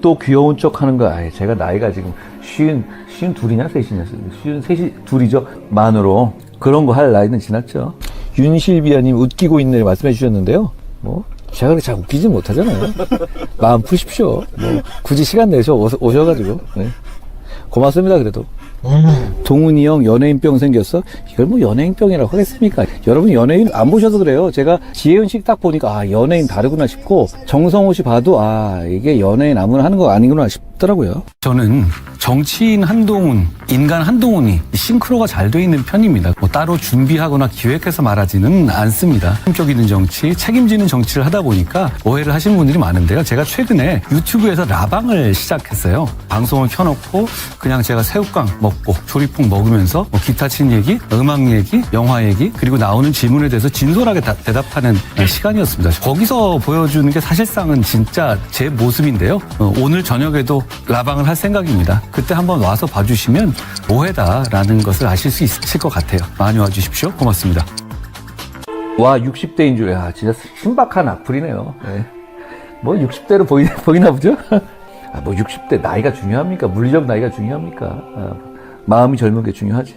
또 귀여운 척 하는 거, 아예 제가 나이가 지금 쉬운 둘이냐, 셋이냐, 쉬운 셋이 둘이죠. 만으로. 그런 거 할 나이는 지났죠. 윤실비아님 웃기고 있네 말씀해 주셨는데요. 뭐, 제가 그렇게 잘 웃기지 못하잖아요. 마음 푸십시오. 뭐, 굳이 시간 내서 오셔가지고. 네. 고맙습니다, 그래도. 동훈이 형 연예인병 생겼어? 이걸 뭐 연예인병이라고 하겠습니까? 여러분 연예인 안 보셔서 그래요. 제가 지혜은 씨 딱 보니까 아 연예인 다르구나 싶고 정성호 씨 봐도 아 이게 연예인 아무나 하는 거 아니구나 싶더라고요. 저는 정치인 한동훈, 인간 한동훈이 싱크로가 잘 돼 있는 편입니다. 뭐 따로 준비하거나 기획해서 말하지는 않습니다. 품격 있는 정치, 책임지는 정치를 하다 보니까 오해를 하시는 분들이 많은데요. 제가 최근에 유튜브에서 라방을 시작했어요. 방송을 켜놓고 그냥 제가 새우깡 먹고 조리폭 먹으면서 뭐 기타 친 얘기, 음악 얘기, 영화 얘기 그리고 나오는 질문에 대해서 진솔하게 대답하는 시간이었습니다. 거기서 보여주는 게 사실상은 진짜 제 모습인데요. 오늘 저녁에도 라방을 할 생각입니다. 그때 한번 와서 봐주시면 오해다라는 것을 아실 수 있을 것 같아요. 많이 와주십시오. 고맙습니다. 와 60대인 줄, 야 진짜 신박한 악플이네요. 네. 뭐 60대로 보이나 보죠? 아, 뭐 60대 나이가 중요합니까? 물리적 나이가 중요합니까? 아, 마음이 젊은 게 중요하지.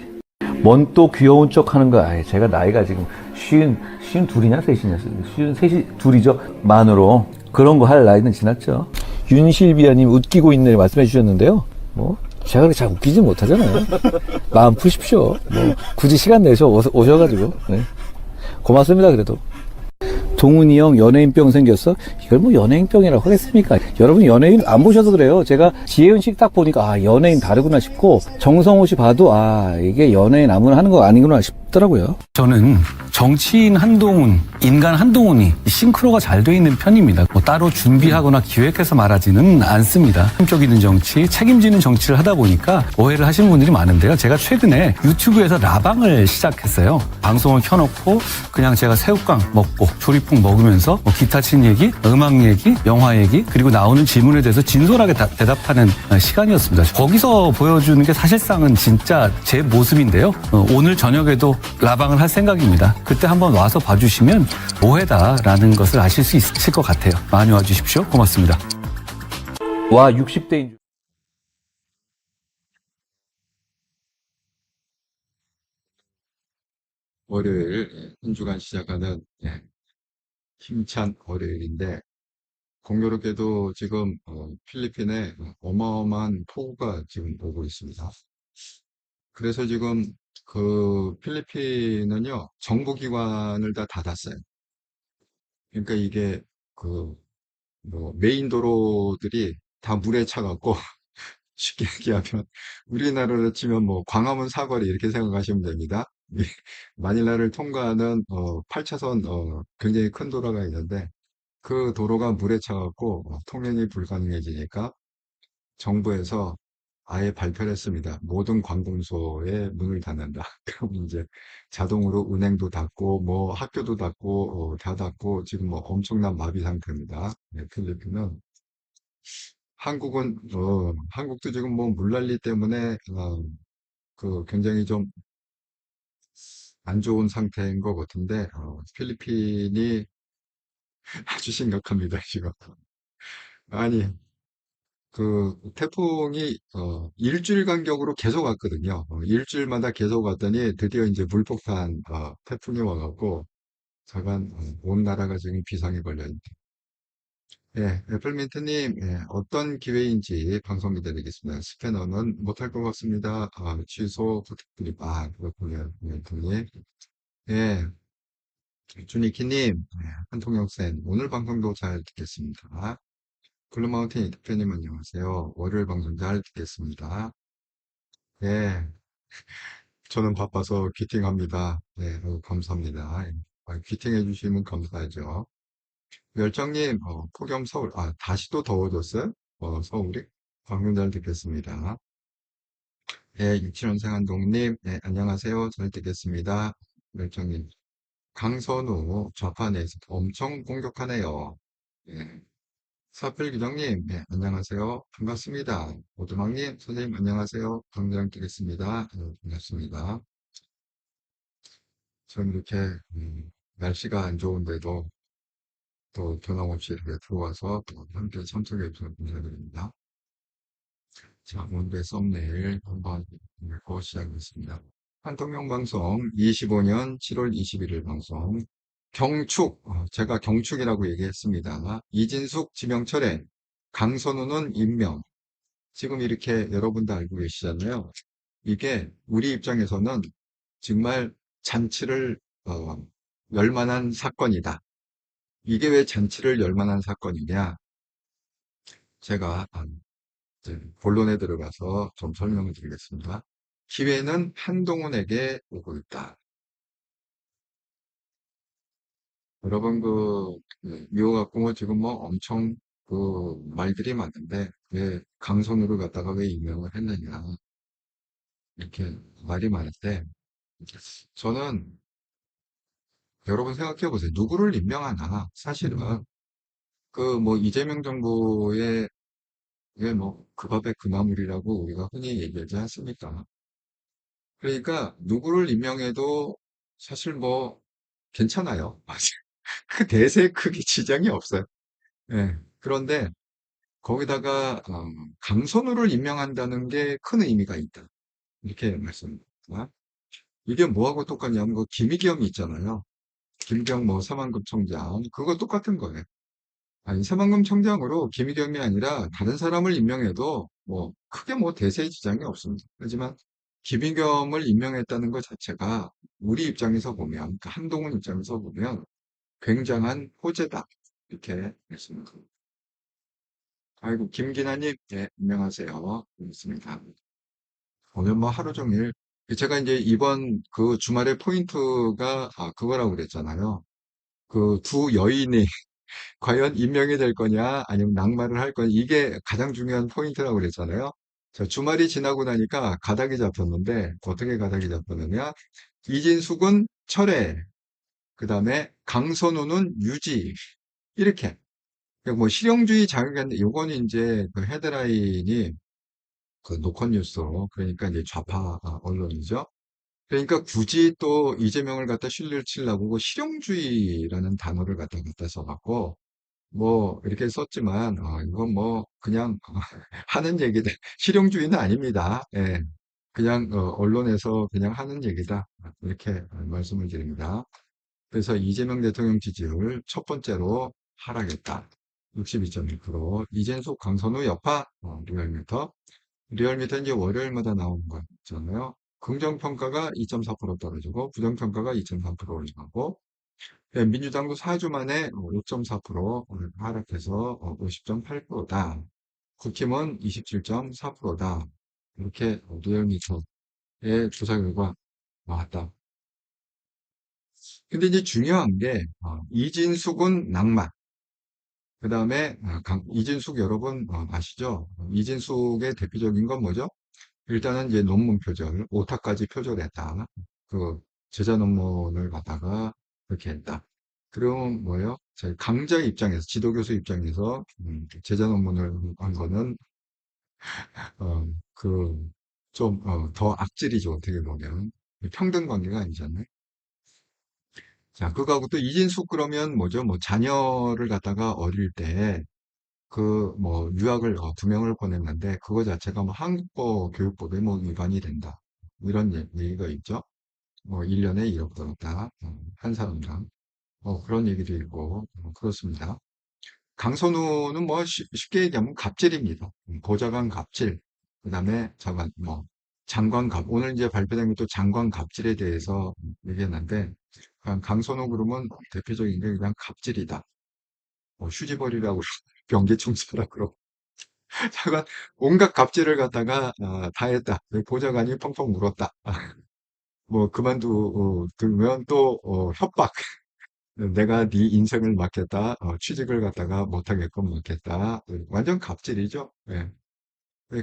뭔 또 귀여운 척 하는 거, 아예 제가 나이가 지금 쉬운 둘이냐, 셋이냐, 쉬운 셋이 둘이죠. 만으로. 그런 거 할 나이는 지났죠. 윤실비아님 웃기고 있네 말씀해 주셨는데요. 뭐, 제가 그렇게 잘 웃기지 못하잖아요. 마음 푸십시오. 뭐, 굳이 시간 내서 오셔가지고. 네. 고맙습니다, 그래도. 동훈이 형 연예인병 생겼어? 이걸 뭐 연예인병이라고 하겠습니까? 여러분 연예인 안 보셔서 그래요. 제가 지혜은 씨 딱 보니까 아 연예인 다르구나 싶고 정성호 씨 봐도 아 이게 연예인 아무나 하는 거 아니구나 싶더라고요. 저는 정치인 한동훈, 인간 한동훈이 싱크로가 잘 돼 있는 편입니다. 뭐 따로 준비하거나 기획해서 말하지는 않습니다. 품격 있는 정치, 책임지는 정치를 하다 보니까 오해를 하시는 분들이 많은데요. 제가 최근에 유튜브에서 라방을 시작했어요. 방송을 켜놓고 그냥 제가 새우깡 먹고 조리폭 먹으면서 뭐 기타 친 얘기, 음악 얘기, 영화 얘기 그리고 나오는 질문에 대해서 진솔하게 대답하는 시간이었습니다. 거기서 보여주는 게 사실상은 진짜 제 모습인데요. 오늘 저녁에도 라방을 할 생각입니다. 그때 한번 와서 봐주시면 오해다라는 것을 아실 수 있을 것 같아요. 많이 와주십시오. 고맙습니다. 와 60대인 줄. 월요일 한 주간 시작하는 힘찬 월요일인데 공교롭게도 지금 필리핀에 어마어마한 폭우가 지금 오고 있습니다. 그래서 지금 그 필리핀은요 정부기관을 다 닫았어요. 그러니까 이게 그 뭐 메인 도로들이 다 물에 차갖고 쉽게 얘기하면 우리나라로 치면 뭐 광화문 사거리 이렇게 생각하시면 됩니다. 이 마닐라를 통과하는 8차선 굉장히 큰 도로가 있는데 그 도로가 물에 차갖고 통행이 불가능해지니까 정부에서 아예 발표를 했습니다. 모든 관공서에 문을 닫는다. 그럼 이제 자동으로 은행도 닫고 뭐 학교도 닫고 다 닫고 지금 뭐 엄청난 마비 상태입니다. 네, 필리핀은 한국도 지금 뭐 물난리 때문에 그 굉장히 좀 안 좋은 상태인 것 같은데 필리핀이 아주 심각합니다 지금. 아니 그 태풍이 일주일 간격으로 계속 왔거든요. 일주일마다 계속 왔더니 드디어 이제 물폭탄 태풍이 와갖고 자간 온 나라가 지금 비상에 걸려 있네. 예, 애플민트님, 어떤 기회인지 방송 기다리겠습니다. 스캐너는 못할 것 같습니다. 취소 부탁드립니다. 그렇군요. 민트님. 예, 주니키님, 한통역센, 오늘 방송도 잘 듣겠습니다. 블루마운틴 대표님 안녕하세요. 월요일 방송 잘 듣겠습니다. 예, 저는 바빠서 귀팅합니다. 네, 감사합니다. 귀팅해 주시면 감사하죠. 열정님, 폭염 서울, 다시 또 더워졌어요? 서울이? 방금 잘 듣겠습니다. 예, 유치원생 한동님, 안녕하세요. 잘 듣겠습니다. 열정님, 강선우, 좌판에서 엄청 공격하네요. 예, 사필규정님, 안녕하세요. 반갑습니다. 오두막님, 선생님, 안녕하세요. 방금 잘 듣겠습니다. 반갑습니다. 전 이렇게, 날씨가 안 좋은데도 또 변함없이 이렇게 들어와서 또 함께 참석해 주셔서 감사드립니다. 자, 오늘의 썸네일 한번 읽고 시작하겠습니다. 한통령 방송 25년 7월 21일 방송 경축, 제가 경축이라고 얘기했습니다. 이진숙 지명철회, 강선우는 임명. 지금 이렇게 여러분도 알고 계시잖아요. 이게 우리 입장에서는 정말 잔치를 열 만한 사건이다. 이게 왜 잔치를 열 만한 사건이냐? 제가 이제 본론에 들어가서 좀 설명을 드리겠습니다. 기회는 한동훈에게 오고 있다. 여러분 이거 갖고 뭐 지금 뭐 엄청 말들이 많은데 왜 강선우를 갖다가 왜 임명을 했느냐 이렇게 말이 많은데 저는 여러분 생각해 보세요. 누구를 임명하나 사실은 그 뭐 이재명 정부의 그 밥에 그 나물이라고 우리가 흔히 얘기하지 않습니까? 그러니까 누구를 임명해도 사실 뭐 괜찮아요. 그 대세에 크게 지장이 없어요. 예. 그런데 거기다가 강선우를 임명한다는 게 큰 의미가 있다. 이렇게 말씀드립니다. 이게 뭐하고 똑같냐면 그 김의겸이 있잖아요. 김의겸 뭐 사만급청장 그거 똑같은 거예요. 아니 사만금 청장으로 김의겸이 아니라 다른 사람을 임명해도 뭐 크게 뭐 대세에 지장이 없습니다. 하지만 김의겸을 임명했다는 것 자체가 우리 입장에서 보면 그러니까 한동훈 입장에서 보면 굉장한 호재다. 이렇게 말씀드립니다. 아이고 김기나님 네, 안녕하세요. 반갑습니다. 오늘 뭐 하루 종일 제가 이제 이번 그 주말의 포인트가 그거라고 그랬잖아요. 그 두 여인이 과연 임명이 될 거냐, 아니면 낙마를 할 거냐, 이게 가장 중요한 포인트라고 그랬잖아요. 자, 주말이 지나고 나니까 가닥이 잡혔는데, 어떻게 가닥이 잡혔느냐? 이진숙은 철회, 그 다음에 강선우는 유지, 이렇게. 그러니까 뭐 실용주의 자극인데, 요거는 이제 그 헤드라인이 그 노컷뉴스로, 그러니까 이제 좌파 언론이죠. 그러니까 굳이 또 이재명을 갖다 실리를 치려고 그 실용주의라는 단어를 갖다 써갖고, 뭐 이렇게 썼지만 이건 뭐 그냥 하는 얘기다. 실용주의는 아닙니다. 예. 그냥 언론에서 그냥 하는 얘기다. 이렇게 말씀을 드립니다. 그래서 이재명 대통령 지지율 첫 번째로 하락했다. 62.1%. 이재숙, 강선우 여파 리얼미터. 리얼미터 이제 월요일마다 나오는 거 있잖아요. 긍정평가가 2.4% 떨어지고 부정평가가 2.3% 올라가고 네, 민주당도 4주 만에 5.4% 오늘 하락해서 50.8%다. 국힘은 27.4%다. 이렇게 리얼미터의 조사 결과 나왔다. 근데 이제 중요한 게 이진숙은 낙마. 그 다음에 이진숙 여러분 아시죠? 이진숙의 대표적인 건 뭐죠? 일단은 이제 논문 표절, 오타까지 표절했다. 그 제자 논문을 갖다가 그렇게 했다. 그럼 뭐예요? 저희 강자 입장에서, 지도교수 입장에서 제자 논문을 한 거는 그 좀 더 악질이죠. 어떻게 보면 평등 관계가 아니잖아요. 자, 그거하고 또 이진숙 그러면 뭐죠? 뭐 자녀를 갖다가 어릴 때 그 뭐 유학을 두 명을 보냈는데 그거 자체가 뭐 한국어 교육법에 뭐 위반이 된다. 이런 얘기가 있죠. 뭐 1년에 1억 들었다. 한 사람당. 그런 얘기도 있고 그렇습니다. 강선우는 뭐 쉽게 얘기하면 갑질입니다. 보좌관 갑질. 그다음에 잠깐 뭐 장관 갑 오늘 이제 발표된 것도 장관 갑질에 대해서 얘기했는데 강선우 그러면 대표적인 게 그냥 갑질이다. 휴지벌이라고 경계충사라 그러고 잠깐 온갖 갑질을 갖다가 다 했다. 보좌관이 펑펑 울었다. 뭐 그만두면 또 협박. 내가 네 인생을 맡겠다. 취직을 갖다가 못하게끔 맡겠다. 완전 갑질이죠. 예.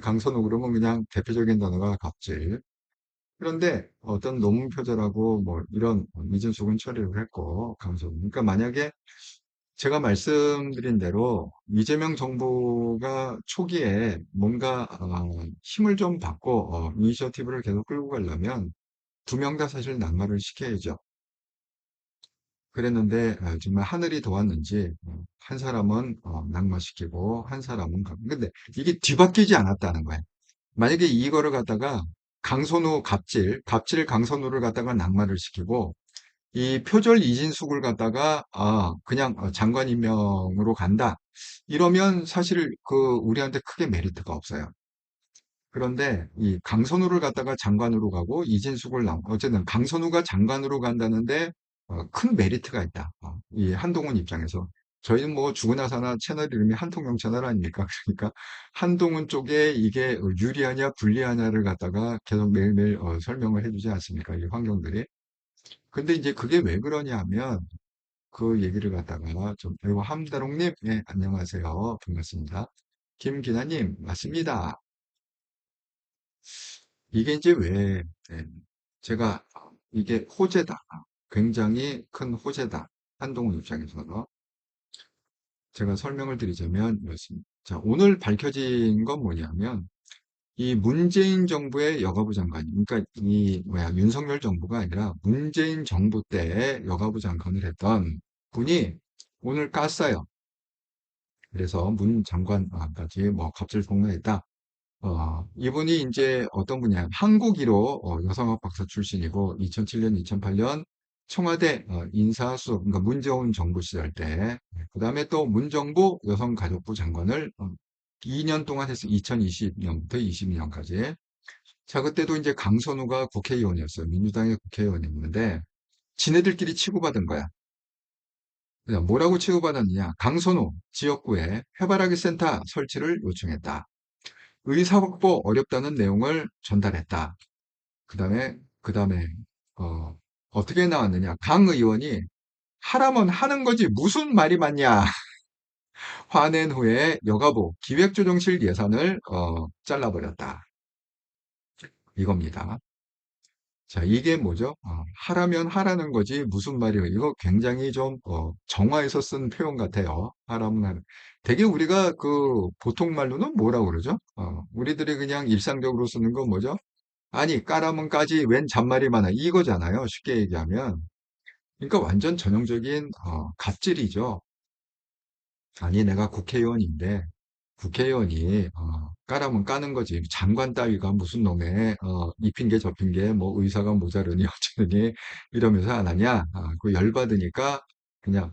강선우 그러면 그냥 대표적인 단어가 갑질. 그런데 어떤 논문 표절하고 뭐 이런 이준숙은 처리를 했고 강선우. 그러니까 만약에 제가 말씀드린 대로 이재명 정부가 초기에 뭔가 힘을 좀 받고 이니셔티브를 계속 끌고 가려면 두 명 다 사실 낙마를 시켜야죠. 그랬는데 정말 하늘이 도왔는지 한 사람은 낙마시키고 한 사람은 근데 이게 뒤바뀌지 않았다는 거예요. 만약에 이거를 갖다가 강선우 갑질 강선우를 갖다가 낙마를 시키고 이 표절 이진숙을 갖다가 그냥 장관 임명으로 간다. 이러면 사실 그 우리한테 크게 메리트가 없어요. 그런데 이 강선우를 갖다가 장관으로 가고 이진숙을 어쨌든 강선우가 장관으로 간다는데 큰 메리트가 있다. 이 한동훈 입장에서. 저희는 뭐 죽으나 사나 채널 이름이 한통령 채널 아닙니까? 그러니까 한동훈 쪽에 이게 유리하냐 불리하냐를 갖다가 계속 매일매일 설명을 해주지 않습니까? 이 환경들이. 근데 이제 그게 왜 그러냐 하면 그 얘기를 갖다가 좀, 그리고 함다롱님, 예, 안녕하세요. 반갑습니다. 김기나님, 맞습니다. 이게 이제 왜, 예, 제가, 이게 호재다. 굉장히 큰 호재다. 한동훈 입장에서는. 제가 설명을 드리자면, 이렇습니다. 자, 오늘 밝혀진 건 뭐냐면, 이 문재인 정부의 여가부 장관, 그러니까 이, 윤석열 정부가 아니라 문재인 정부 때 여가부 장관을 했던 분이 오늘 깠어요. 그래서 문 장관까지 뭐 갑질 폭로했다. 이분이 이제 어떤 분이야? 한국 1호 여성학 박사 출신이고 2007년, 2008년 청와대 인사수석, 그러니까 문재인 정부 시절 때, 그다음에 또 문정부 여성가족부 장관을 2년 동안 했어요. 2020년부터 22년까지. 자, 그때도 이제 강선우가 국회의원이었어요. 민주당의 국회의원이었는데 지네들끼리 치고받은 거야. 그냥 뭐라고 치고받았느냐? 강선우 지역구에 해바라기 센터 설치를 요청했다. 의사 확보 어렵다는 내용을 전달했다. 그 다음에, 어, 어떻게 나왔느냐. 강 의원이 하라면 하는 거지 무슨 말이 많냐. 화낸 후에 여가부 기획조정실 예산을 잘라버렸다. 이겁니다. 자, 이게 뭐죠? 하라면 하라는 거지 무슨 말이에요. 이거 굉장히 좀 정화해서 쓴 표현 같아요. 하라면 하는. 되게 우리가 그 보통 말로는 뭐라고 그러죠? 우리들이 그냥 일상적으로 쓰는 건 뭐죠? 아니, 까라면 까지 웬 잔말이 많아. 이거잖아요. 쉽게 얘기하면. 그러니까 완전 전형적인 갑질이죠. 아니, 내가 국회의원인데 국회의원이 까라면 까는 거지. 장관 따위가 무슨 놈의 이 핑계 저 핑계 뭐 의사가 모자르니 어쩌니 이러면서 안 하냐. 그 열받으니까 그냥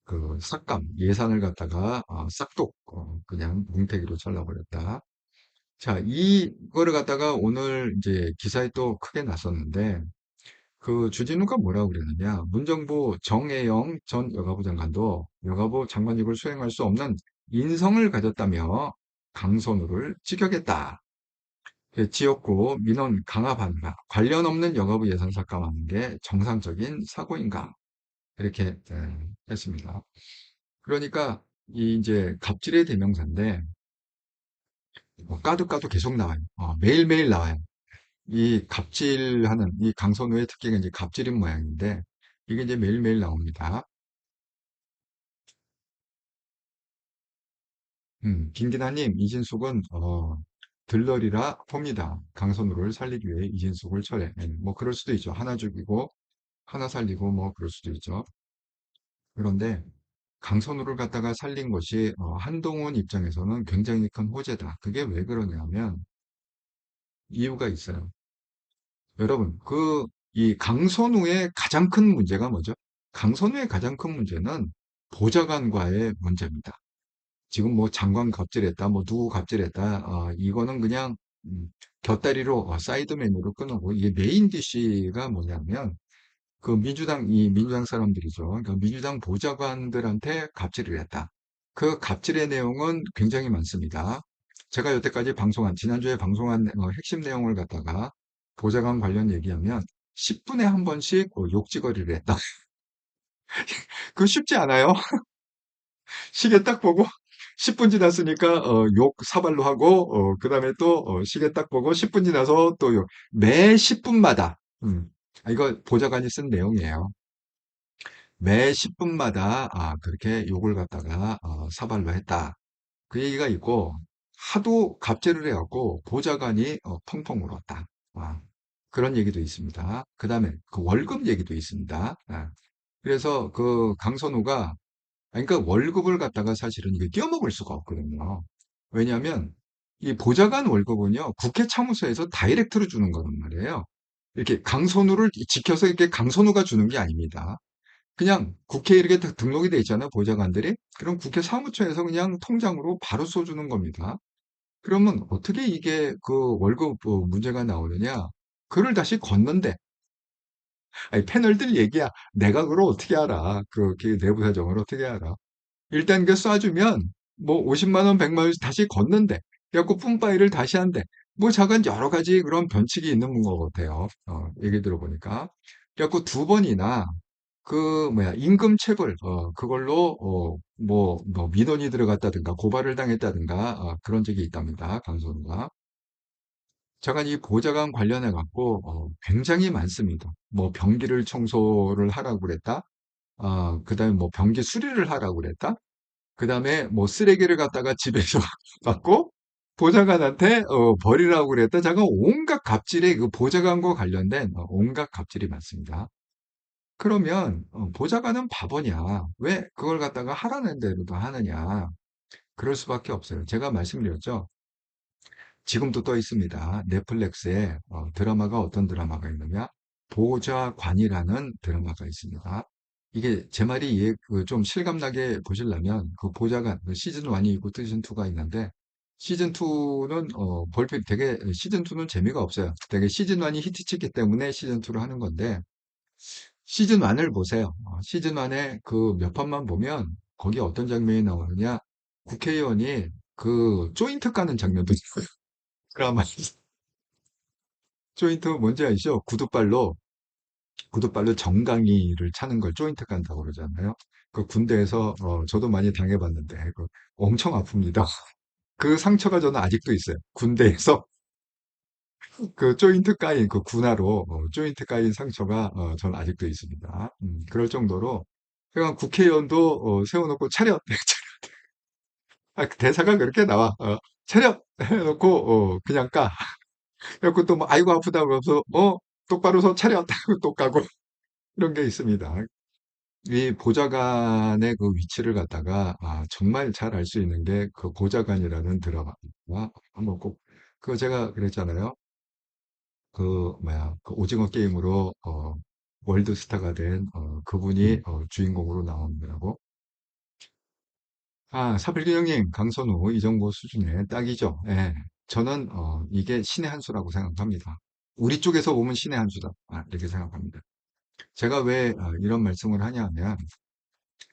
그 삭감 예산을 갖다가 싹둑 그냥 뭉태기로 잘라버렸다. 자, 이거를 갖다가 오늘 이제 기사에 또 크게 났었는데 그 주진우가 뭐라고 그랬느냐. 문정부 정혜영 전 여가부 장관도 여가부 장관직을 수행할 수 없는 인성을 가졌다며 강선우를 직격했다. 지역구 민원 강화 반박, 관련 없는 여가부 예산 삭감하는 게 정상적인 사고인가? 이렇게 했습니다. 그러니까 이 이제 갑질의 대명사인데 까도 까도 계속 나와요. 매일매일 나와요. 이 갑질하는 이 강선우의 특징은 이제 갑질인 모양인데 이게 이제 매일매일 나옵니다. 김기나님, 이진숙은 들러리라 봅니다. 강선우를 살리기 위해 이진숙을 철회. 뭐 그럴 수도 있죠. 하나 죽이고 하나 살리고 뭐 그럴 수도 있죠. 그런데 강선우를 갖다가 살린 것이 한동훈 입장에서는 굉장히 큰 호재다. 그게 왜 그러냐면 이유가 있어요. 여러분, 이 강선우의 가장 큰 문제가 뭐죠? 강선우의 가장 큰 문제는 보좌관과의 문제입니다. 지금 뭐 장관 갑질했다, 뭐 누구 갑질했다, 이거는 그냥 곁다리로 사이드 메뉴로 끊어고 이게 메인 디쉬가 뭐냐면 이 민주당 사람들이죠. 그러니까 민주당 보좌관들한테 갑질을 했다. 그 갑질의 내용은 굉장히 많습니다. 제가 여태까지 지난주에 방송한 핵심 내용을 갖다가 보좌관 관련 얘기하면 10분에 한 번씩 욕지거리를 했다. 그거 쉽지 않아요. 시계 딱 보고 10분 지났으니까 욕 사발로 하고 그 다음에 또 시계 딱 보고 10분 지나서 또 욕. 매 10분마다 이거 보좌관이 쓴 내용이에요. 매 10분마다 그렇게 욕을 갖다가 사발로 했다. 그 얘기가 있고 하도 갑질을 해갖고 보좌관이 펑펑 울었다. 그런 얘기도 있습니다. 그 다음에 그 월급 얘기도 있습니다. 그래서 그 강선우가 그러니까 월급을 갖다가 사실은 이게 띄어먹을 수가 없거든요. 왜냐하면 이 보좌관 월급은요, 국회 차무소에서 다이렉트로 주는 거란 말이에요. 이렇게 강선우를 지켜서 이렇게 강선우가 주는 게 아닙니다. 그냥 국회에 이렇게 등록이 돼 있잖아요, 보좌관들이. 그럼 국회 사무처에서 그냥 통장으로 바로 쏘주는 겁니다. 그러면 어떻게 이게 그 월급 문제가 나오느냐? 그걸 다시 걷는데, 아니, 패널들 얘기야. 내가 그걸 어떻게 알아? 그 내부 사정을 어떻게 알아? 일단 그 쏴주면 뭐 50만 원, 100만 원씩 다시 걷는데, 그래갖고 뿜빠이를 다시 한대. 뭐 잠깐 여러 가지 그런 변칙이 있는 것 같아요. 얘기 들어보니까. 그래갖고 두 번이나 그 뭐야 임금체불 그걸로 뭐 민원이 들어갔다든가 고발을 당했다든가 그런 적이 있답니다. 강선우가. 제가 이 보좌관 관련해 갖고 굉장히 많습니다. 뭐 변기를 청소를 하라고 그랬다. 그다음에 뭐 변기 수리를 하라고 그랬다. 그다음에 뭐 쓰레기를 갖다가 집에서 갖고 보좌관한테 버리라고 그랬다. 제가 온갖 갑질의 그 보좌관과 관련된 온갖 갑질이 많습니다. 그러면 보좌관은 바보냐? 왜 그걸 갖다가 하라는 대로도 하느냐? 그럴 수밖에 없어요. 제가 말씀드렸죠. 지금도 떠 있습니다. 넷플릭스에 드라마가 어떤 드라마가 있느냐? 보좌관이라는 드라마가 있습니다. 이게 제 말이 좀 실감나게 보시려면 그 보좌관 시즌 1이 있고 시즌 2가 있는데 시즌 2는 볼필 되게 시즌 2는 재미가 없어요. 되게 시즌 1이 히트쳤기 때문에 시즌 2를 하는 건데 시즌 1을 보세요. 시즌 1에 그 몇 판만 보면 거기 어떤 장면이 나오느냐? 국회의원이 그 조인트 까는 장면도 있고요. 드라마 조인트 뭔지 아시죠? 구두발로 정강이를 차는 걸 조인트 깐다고 그러잖아요. 그 군대에서 저도 많이 당해봤는데 그 엄청 아픕니다. 그 상처가 저는 아직도 있어요. 군대에서 그 조인트 까인 그 군화로 조인트 까인 상처가 저는 아직도 있습니다. 그럴 정도로 그냥 국회의원도 세워놓고 차렷 그 대사가 그렇게 나와 차렷 해놓고 그냥 까 그래갖고 또 뭐 아이고 아프다고 해서 똑바로 서 차렷 하고 또 까고 이런 게 있습니다. 이 보좌관의 그 위치를 갖다가 정말 잘 알 수 있는 게 그 보좌관이라는 드라마입니다. 한번 꼭 그 제가 그랬잖아요. 그 뭐야 그 오징어 게임으로 월드 스타가 된 그분이 주인공으로 나오느라고 사필기 형님 강선우 이 정도 수준의 딱이죠. 예. 저는 이게 신의 한 수라고 생각합니다. 우리 쪽에서 보면 신의 한 수다 이렇게 생각합니다. 제가 왜 이런 말씀을 하냐 하면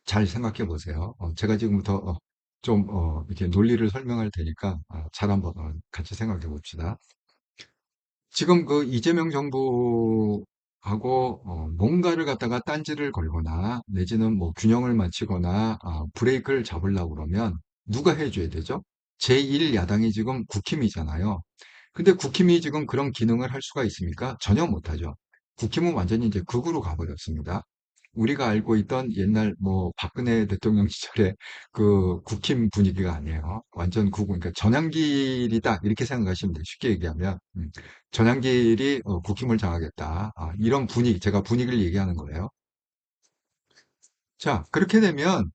잘 생각해 보세요. 제가 지금부터 좀 이렇게 논리를 설명할 테니까 잘 한번 같이 생각해 봅시다. 지금 그 이재명 정부하고 뭔가를 갖다가 딴지를 걸거나 내지는 뭐 균형을 맞추거나 브레이크를 잡으려고 그러면 누가 해줘야 되죠? 제1야당이 지금 국힘이잖아요. 근데 국힘이 지금 그런 기능을 할 수가 있습니까? 전혀 못하죠. 국힘은 완전히 이제 극으로 가버렸습니다. 우리가 알고 있던 옛날 뭐 박근혜 대통령 시절에 그 국힘 분위기가 아니에요. 완전 극우, 그러니까 전향길이다 이렇게 생각하시면 돼요. 쉽게 얘기하면 전향길이 국힘을 장하겠다. 이런 분위기, 제가 분위기를 얘기하는 거예요. 자, 그렇게 되면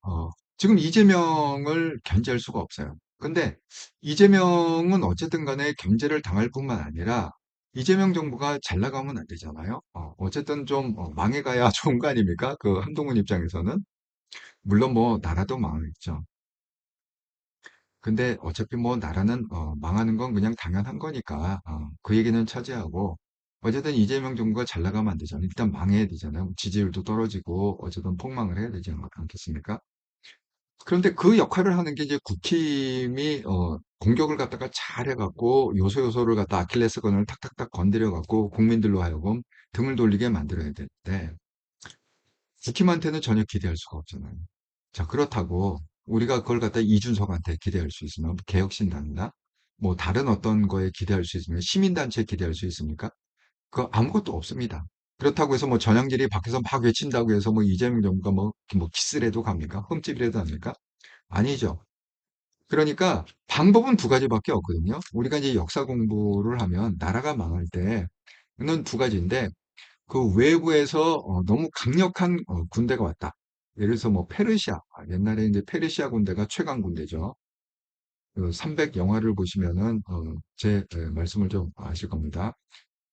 지금 이재명을 견제할 수가 없어요. 근데 이재명은 어쨌든 간에 견제를 당할 뿐만 아니라 이재명 정부가 잘 나가면 안 되잖아요. 어쨌든 좀 망해가야 좋은 거 아닙니까? 그 한동훈 입장에서는. 물론 뭐 나라도 망하겠죠. 근데 어차피 뭐 나라는 망하는 건 그냥 당연한 거니까 그 얘기는 차지하고 어쨌든 이재명 정부가 잘 나가면 안 되잖아요. 일단 망해야 되잖아요. 지지율도 떨어지고 어쨌든 폭망을 해야 되지 않겠습니까? 그런데 그 역할을 하는 게 이제 국힘이 공격을 갖다가 잘 해갖고 요소요소를 갖다 아킬레스건을 탁탁탁 건드려갖고 국민들로 하여금 등을 돌리게 만들어야 되는데 국힘한테는 전혀 기대할 수가 없잖아요. 자, 그렇다고 우리가 그걸 갖다 이준석한테 기대할 수 있으면 개혁신당이나 뭐 다른 어떤 거에 기대할 수 있으면 시민단체에 기대할 수 있습니까? 그 아무것도 없습니다. 그렇다고 해서 뭐 전향길이 밖에서 막 외친다고 해서 뭐 이재명 정부가 뭐 키스라도 갑니까? 흠집이라도 합니까? 아니죠. 그러니까 방법은 두 가지밖에 없거든요. 우리가 이제 역사 공부를 하면 나라가 망할 때는 두 가지인데 그 외부에서 너무 강력한 군대가 왔다. 예를 들어서 뭐 페르시아, 옛날에 이제 페르시아 군대가 최강 군대죠. 그 300 영화를 보시면은 제 말씀을 좀 아실 겁니다.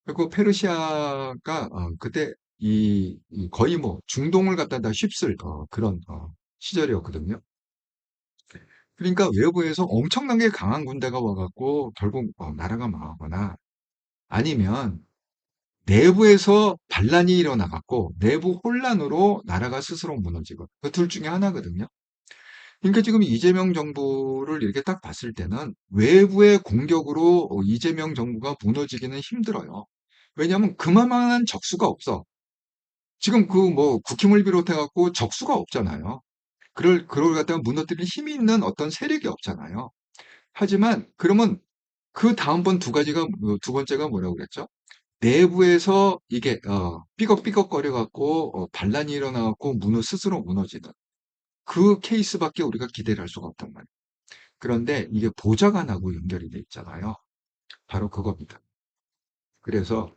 그리고 페르시아가 그때 이 거의 뭐 중동을 갖다 다 휩쓸 그런 시절이었거든요. 그러니까 외부에서 엄청나게 강한 군대가 와갖고 결국 나라가 망하거나 아니면 내부에서 반란이 일어나갖고 내부 혼란으로 나라가 스스로 무너지고 그 둘 중에 하나거든요. 그러니까 지금 이재명 정부를 이렇게 딱 봤을 때는 외부의 공격으로 이재명 정부가 무너지기는 힘들어요. 왜냐하면 그만한 적수가 없어. 지금 그 뭐 국힘을 비롯해 갖고 적수가 없잖아요. 그걸 갖다가 무너뜨릴 힘이 있는 어떤 세력이 없잖아요. 하지만 그러면 그 다음번 두 가지가 두 번째가 뭐라고 그랬죠? 내부에서 이게 삐걱삐걱거려 갖고 반란이 일어나 갖고 스스로 무너지는 그 케이스밖에 우리가 기대를 할 수가 없단 말이에요. 그런데 이게 보좌관하고 연결이 돼 있잖아요. 바로 그겁니다. 그래서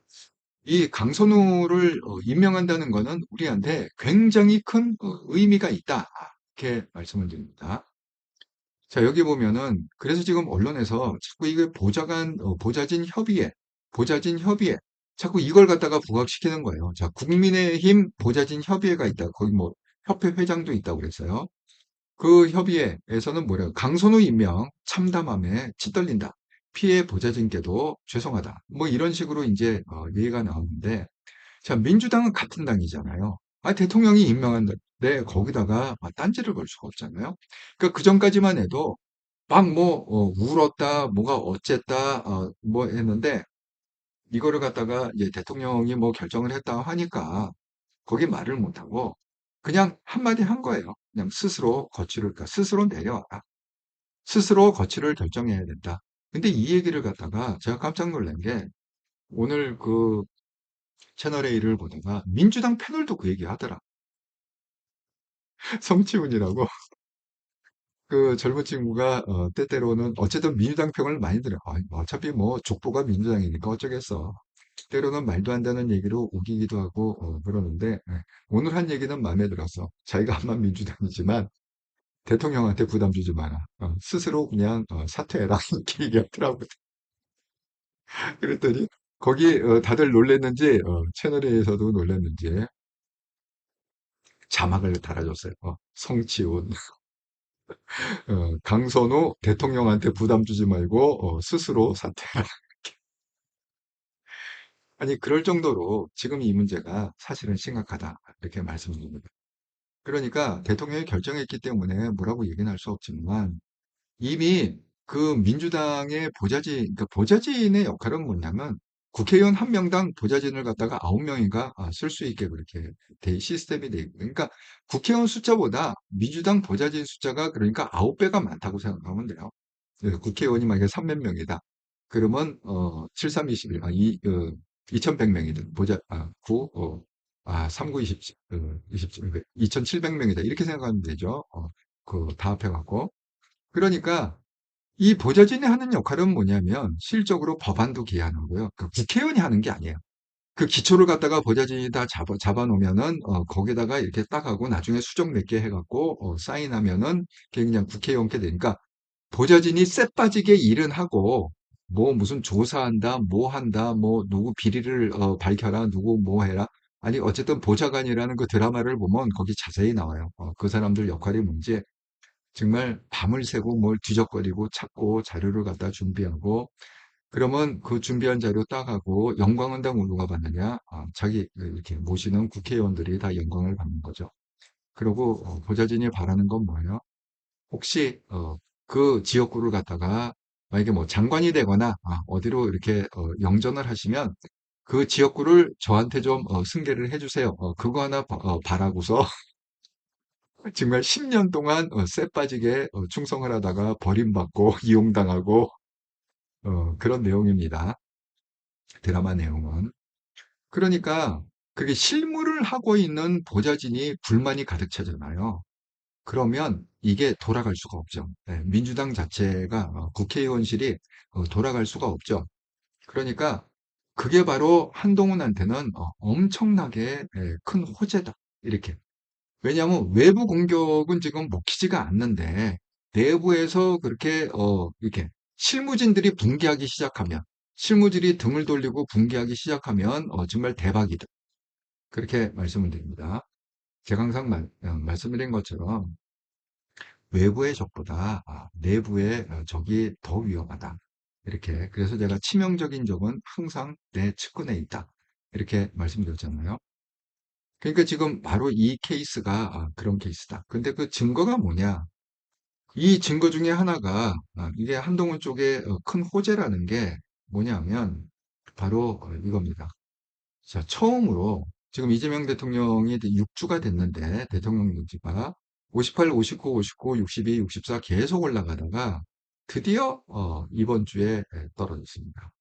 이 강선우를 임명한다는 것은 우리한테 굉장히 큰 의미가 있다. 이렇게 말씀을 드립니다. 자, 여기 보면은 그래서 지금 언론에서 자꾸 이게 보좌진 협의회 자꾸 이걸 갖다가 부각시키는 거예요. 자, 국민의힘 보좌진 협의회가 있다. 거기 뭐 협회 회장도 있다고 그랬어요. 그 협의회에서는 뭐래요? 강선우 임명 참담함에 치떨린다. 피해 보좌진께도 죄송하다. 뭐 이런 식으로 이제 얘기가 나오는데 자, 민주당은 같은 당이잖아요. 대통령이 임명한데 거기다가 딴지를 걸 수가 없잖아요. 그러니까 그 전까지만 해도 막 뭐 울었다, 뭐가 어쨌다, 뭐 했는데 이거를 갖다가 이제 대통령이 뭐 결정을 했다 하니까 거기 말을 못하고 그냥 한마디 한 거예요. 그냥 그러니까 스스로 내려와라. 스스로 거취를 결정해야 된다. 근데 이 얘기를 갖다가 제가 깜짝 놀란 게 오늘 그 채널 A를 보다가 민주당 패널도 그 얘기 하더라. 성치훈이라고 그 젊은 친구가 때때로는 어쨌든 민주당 평을 많이 들어요. 어차피 뭐 족보가 민주당이니까 어쩌겠어. 때로는 말도 안 되는 얘기로 우기기도 하고 그러는데 오늘 한 얘기는 마음에 들어서 자기가 아마 민주당이지만 대통령한테 부담 주지 마라. 스스로 그냥 사퇴해라 이렇게 얘기하더라고요. 그랬더니 거기 다들 놀랬는지 채널에서도 놀랐는지 자막을 달아줬어요. 성치훈, 강선우 대통령한테 부담 주지 말고 스스로 사퇴하라. 아니 그럴 정도로 지금 이 문제가 사실은 심각하다 이렇게 말씀드립니다. 그러니까 대통령이 결정했기 때문에 뭐라고 얘기는 할 수 없지만 이미 그 민주당의 그러니까 보좌진의 역할은 뭐냐면 국회의원 한 명당 보좌진을 갖다가 9명인가 쓸 수 있게 그렇게 시스템이 돼 있고 그러니까 국회의원 숫자보다 민주당 보좌진 숫자가 그러니까 9배가 많다고 생각하면 돼요. 국회의원이 만약에 3몇 명이다. 그러면 7, 3, 21, 2100명이든 9, 3, 9, 27, 2700명이다. 이렇게 생각하면 되죠. 그 다 합해갖고. 그러니까 이 보좌진이 하는 역할은 뭐냐면 실적으로 법안도 기한하고요. 그 국회의원이 하는 게 아니에요. 그 기초를 갖다가 보좌진이 다 잡아놓으면은 거기다가 이렇게 딱 하고 나중에 수정 몇 개 해갖고 사인하면은 그게 그냥 국회의원께 되니까 보좌진이 쎄 빠지게 일은 하고 뭐 무슨 조사한다, 뭐 한다, 뭐 누구 비리를 밝혀라, 누구 뭐 해라. 아니 어쨌든 보좌관이라는 그 드라마를 보면 거기 자세히 나와요. 그 사람들 역할이 뭔지 정말 밤을 새고 뭘 뒤적거리고 찾고 자료를 갖다 준비하고 그러면 그 준비한 자료 딱하고 영광은 다 누가 받느냐? 자기 이렇게 모시는 국회의원들이 다 영광을 받는 거죠. 그리고 보좌진이 바라는 건 뭐예요? 혹시 그 지역구를 갖다가 만약에 뭐 장관이 되거나 어디로 이렇게 영전을 하시면 그 지역구를 저한테 좀 승계를 해주세요. 그거 하나 바라고서 정말 10년 동안 쎄 빠지게 충성을 하다가 버림받고 이용당하고 그런 내용입니다. 드라마 내용은. 그러니까 그게 실무를 하고 있는 보좌진이 불만이 가득 차잖아요. 그러면 이게 돌아갈 수가 없죠. 네, 민주당 자체가 국회의원실이 돌아갈 수가 없죠. 그러니까 그게 바로 한동훈한테는 엄청나게 큰 호재다. 이렇게. 왜냐하면 외부 공격은 지금 먹히지가 않는데 내부에서 그렇게 이렇게 실무진들이 붕괴하기 시작하면 실무진이 등을 돌리고 붕괴하기 시작하면 정말 대박이다. 그렇게 말씀을 드립니다. 제가 항상 말씀드린 것처럼 외부의 적보다 내부의 적이 더 위험하다. 이렇게 그래서 제가 치명적인 적은 항상 내 측근에 있다. 이렇게 말씀드렸잖아요. 그러니까 지금 바로 이 케이스가 그런 케이스다. 근데 그 증거가 뭐냐? 이 증거 중에 하나가 이게 한동훈 쪽에 큰 호재라는 게 뭐냐면 바로 이겁니다. 자, 처음으로 지금 이재명 대통령이 6주가 됐는데 대통령 유지가 58, 59, 59, 62, 64 계속 올라가다가 드디어 이번 주에 떨어졌습니다.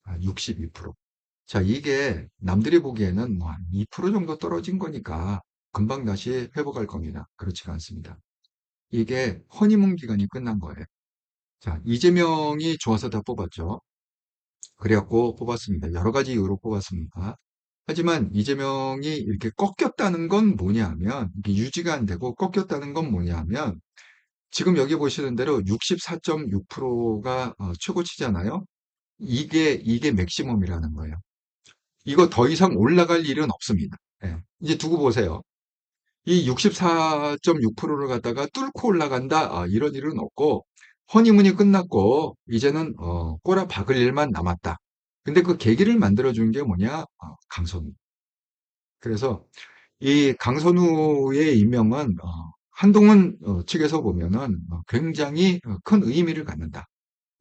62%. 자, 이게 남들이 보기에는 뭐 한 2% 정도 떨어진 거니까 금방 다시 회복할 겁니다. 그렇지가 않습니다. 이게 허니문 기간이 끝난 거예요. 자, 이재명이 좋아서 다 뽑았죠. 그래갖고 뽑았습니다. 여러 가지 이유로 뽑았습니다. 하지만 이재명이 이렇게 꺾였다는 건 뭐냐면, 이게 유지가 안 되고 꺾였다는 건 뭐냐면, 지금 여기 보시는 대로 64.6%가 최고치잖아요. 이게 맥시멈이라는 거예요. 이거 더 이상 올라갈 일은 없습니다. 예. 이제 두고 보세요. 이 64.6%를 갖다가 뚫고 올라간다, 이런 일은 없고, 허니문이 끝났고, 이제는, 꼬라 박을 일만 남았다. 근데 그 계기를 만들어준 게 뭐냐? 강선우. 그래서 이 강선우의 임명은, 한동훈 측에서 보면은 굉장히 큰 의미를 갖는다.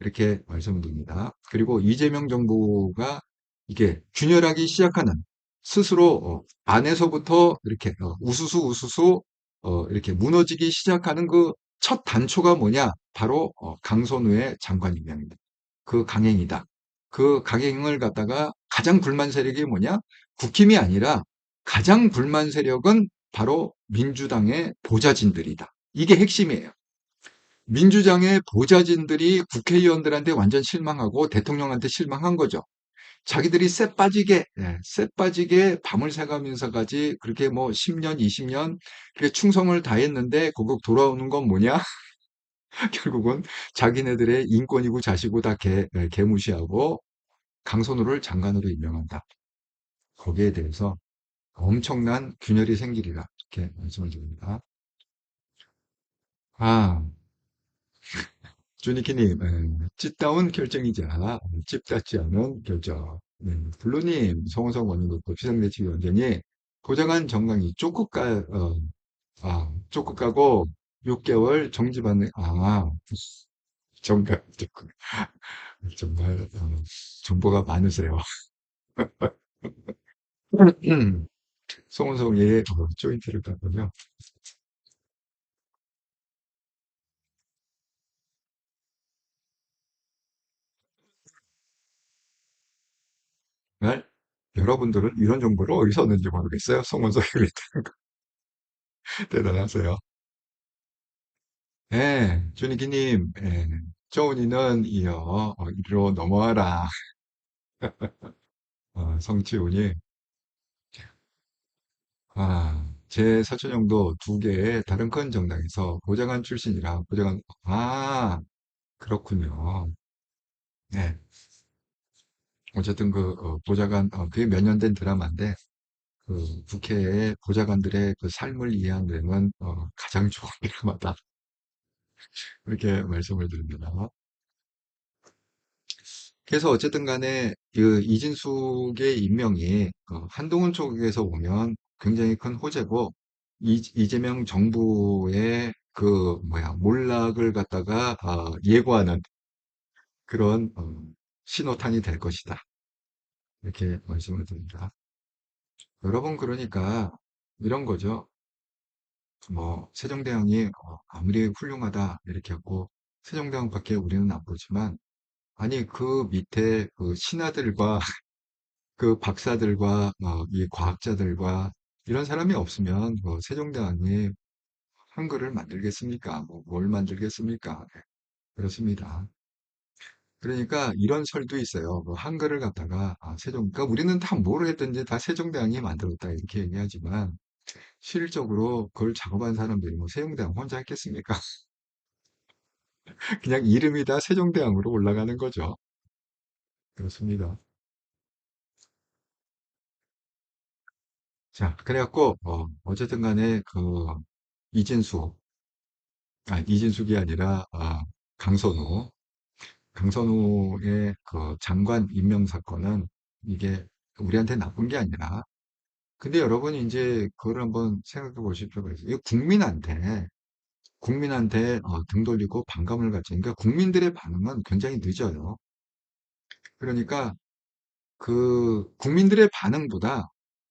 이렇게 말씀드립니다. 그리고 이재명 정부가 이게 균열하기 시작하는 스스로 안에서부터 이렇게 우수수 우수수 이렇게 무너지기 시작하는 그 첫 단초가 뭐냐? 바로 강선우의 장관 임명입니다. 그 강행이다. 그 강행을 갖다가 가장 불만 세력이 뭐냐? 국힘이 아니라 가장 불만 세력은 바로 민주당의 보좌진들이다. 이게 핵심이에요. 민주당의 보좌진들이 국회의원들한테 완전 실망하고 대통령한테 실망한 거죠. 자기들이 쎄 빠지게 밤을 새가면서까지 그렇게 뭐 10년, 20년 그렇게 충성을 다했는데 결국 돌아오는 건 뭐냐? 결국은 자기네들의 인권이고 자시고 다 개무시하고 강선우를 장관으로 임명한다. 거기에 대해서 엄청난 균열이 생기리라. 이렇게 말씀을 드립니다. 아, 주니키님, 찝다운 결정이자 찝닿지 않은 결정. 네, 블루님, 송호성 원님부터 비상대책위원장이 보장한 정강이 쪼끄 까고 6개월 정지받는, 정강, 정말, 정보가 많으세요. 송호성의 조인트를 까보면, 정말 여러분들은 이런 정보를 어디서 얻는지 모르겠어요. 송호성이 대단하세요. 예, 준희기님, 쪼은이는 이어 이리로 넘어와라. 성치훈이, 제 사촌 형도 두 개의 다른 큰 정당에서 보좌관 출신이라 그렇군요. 네, 어쨌든 그 보좌관, 그게 몇 년 된 드라마인데, 그 국회의 보좌관들의 그 삶을 이해한 데는 가장 좋은 드라마다. 그렇게 말씀을 드립니다. 그래서 어쨌든 간에 그 이진숙의 임명이 한동훈 쪽에서 보면 굉장히 큰 호재고 이재명 정부의 그 뭐야 몰락을 갖다가 예고하는 그런 신호탄이 될 것이다. 이렇게 말씀을 드립니다. 여러분 그러니까 이런 거죠. 뭐 세종대왕이 아무리 훌륭하다 이렇게 하고 세종대왕밖에 우리는 안 보지만 아니 그 밑에 그 신하들과 그 박사들과 이 과학자들과 이런 사람이 없으면 뭐 세종대왕이 한글을 만들겠습니까? 뭐 뭘 만들겠습니까? 네, 그렇습니다. 그러니까 이런 설도 있어요. 뭐 한글을 갖다가 그러니까 우리는 다 뭘 했든지 다 세종대왕이 만들었다 이렇게 얘기하지만 실질적으로 그걸 작업한 사람들이 뭐 세종대왕 혼자 했겠습니까? 그냥 이름이 다 세종대왕으로 올라가는 거죠. 그렇습니다. 자, 그래갖고 어쨌든 간에 그 이진수, 이진숙이 아니라 강선우, 강선우의 그 장관 임명 사건은 이게 우리한테 나쁜 게 아니라 근데 여러분이 이제 그걸 한번 생각해 보실 필요가 있어요. 이거 국민한테 등 돌리고 반감을 갖지. 그러니까 국민들의 반응은 굉장히 늦어요. 그러니까 그 국민들의 반응보다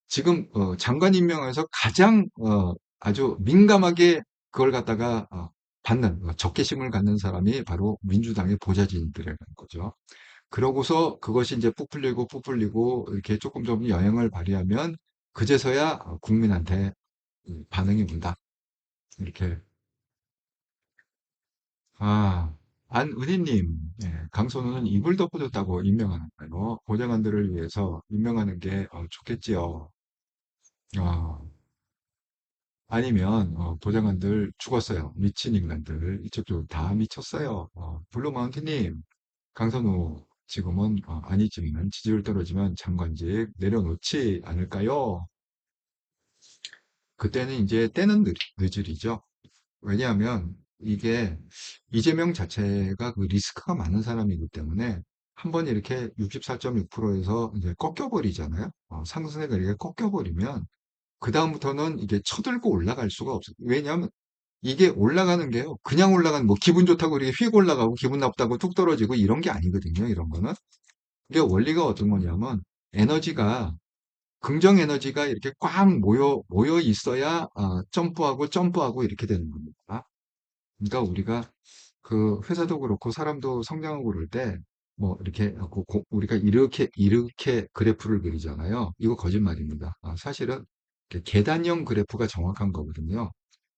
지금 장관 임명에서 가장 아주 민감하게 그걸 갖다가 받는 적개심을 갖는 사람이 바로 민주당의 보좌진들이라는 거죠. 그러고서 그것이 이제 부풀리고 이렇게 조금 좀 영향을 발휘하면 그제서야 국민한테 반응이 온다. 이렇게 아 안은희님, 예, 강선우는 이불 덮어줬다고 임명하는 거예요. 보좌관들을 위해서 임명하는 게 좋겠지요. 어, 아니면 보좌관들 죽었어요. 미친 인간들 이쪽도 다 미쳤어요. 블루마운틴님, 강선우 지금은 아니지만 지지율 떨어지면 장관직 내려놓지 않을까요? 그때는 이제 때는 늦으리죠. 왜냐하면 이게 이재명 자체가 그 리스크가 많은 사람이기 때문에 한번 이렇게 64.6%에서 이제 꺾여버리잖아요. 상승의 거리가 꺾여버리면 그다음부터는 이게 쳐들고 올라갈 수가 없어요. 왜냐하면 이게 올라가는 게요. 그냥 올라가는, 뭐 기분 좋다고 이렇게 휙 올라가고 기분 나쁘다고 뚝 떨어지고 이런 게 아니거든요. 이런 거는. 이게 원리가 어떤 거냐면 에너지가, 긍정 에너지가 이렇게 꽉 모여 있어야 점프하고 이렇게 되는 겁니다. 그러니까 우리가 그 회사도 그렇고 사람도 성장하고 그럴 때 뭐 이렇게 우리가 이렇게 그래프를 그리잖아요. 이거 거짓말입니다. 사실은 이렇게 계단형 그래프가 정확한 거거든요.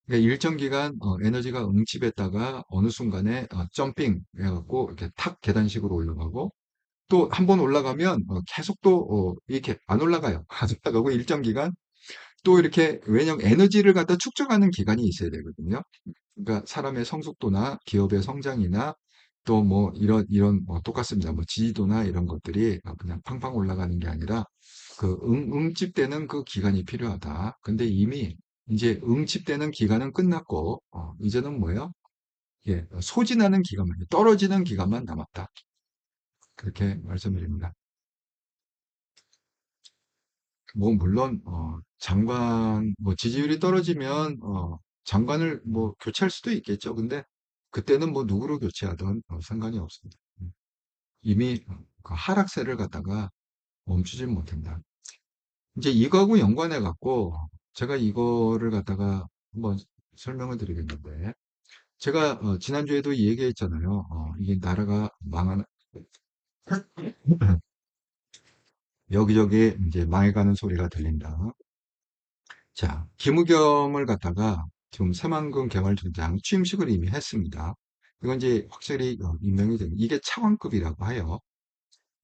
그러니까 일정 기간 에너지가 응집했다가 어느 순간에 점핑 해갖고 이렇게 탁 계단식으로 올라가고 또 한 번 올라가면 계속 또 이렇게 안 올라가요. 안 올라가고 일정 기간 또 이렇게 왜냐면 에너지를 갖다 축적하는 기간이 있어야 되거든요. 그러니까 사람의 성숙도나 기업의 성장이나 또 뭐 이런 뭐 똑같습니다. 뭐 지지도나 이런 것들이 그냥 팡팡 올라가는 게 아니라 그 응집되는 그 기간이 필요하다. 근데 이미 이제 응집되는 기간은 끝났고 이제는 뭐예요? 예, 소진하는 기간만, 떨어지는 기간만 남았다. 그렇게 말씀드립니다. 뭐 물론 장관 뭐 지지율이 떨어지면 장관을 뭐 교체할 수도 있겠죠. 근데 그때는 뭐 누구로 교체하든 상관이 없습니다. 이미 그 하락세를 갖다가 멈추질 못한다. 이제 이거하고 연관해 갖고 제가 이거를 갖다가 한번 설명을 드리겠는데 제가 지난주에도 이 얘기했잖아요. 이게 나라가 망하는 여기저기 이제 망해가는 소리가 들린다. 자, 김우겸을 갖다가 지금 새만금 개발청장 취임식을 이미 했습니다. 이건 이제 확실히 임명이 됩니다. 이게 차관급이라고 해요.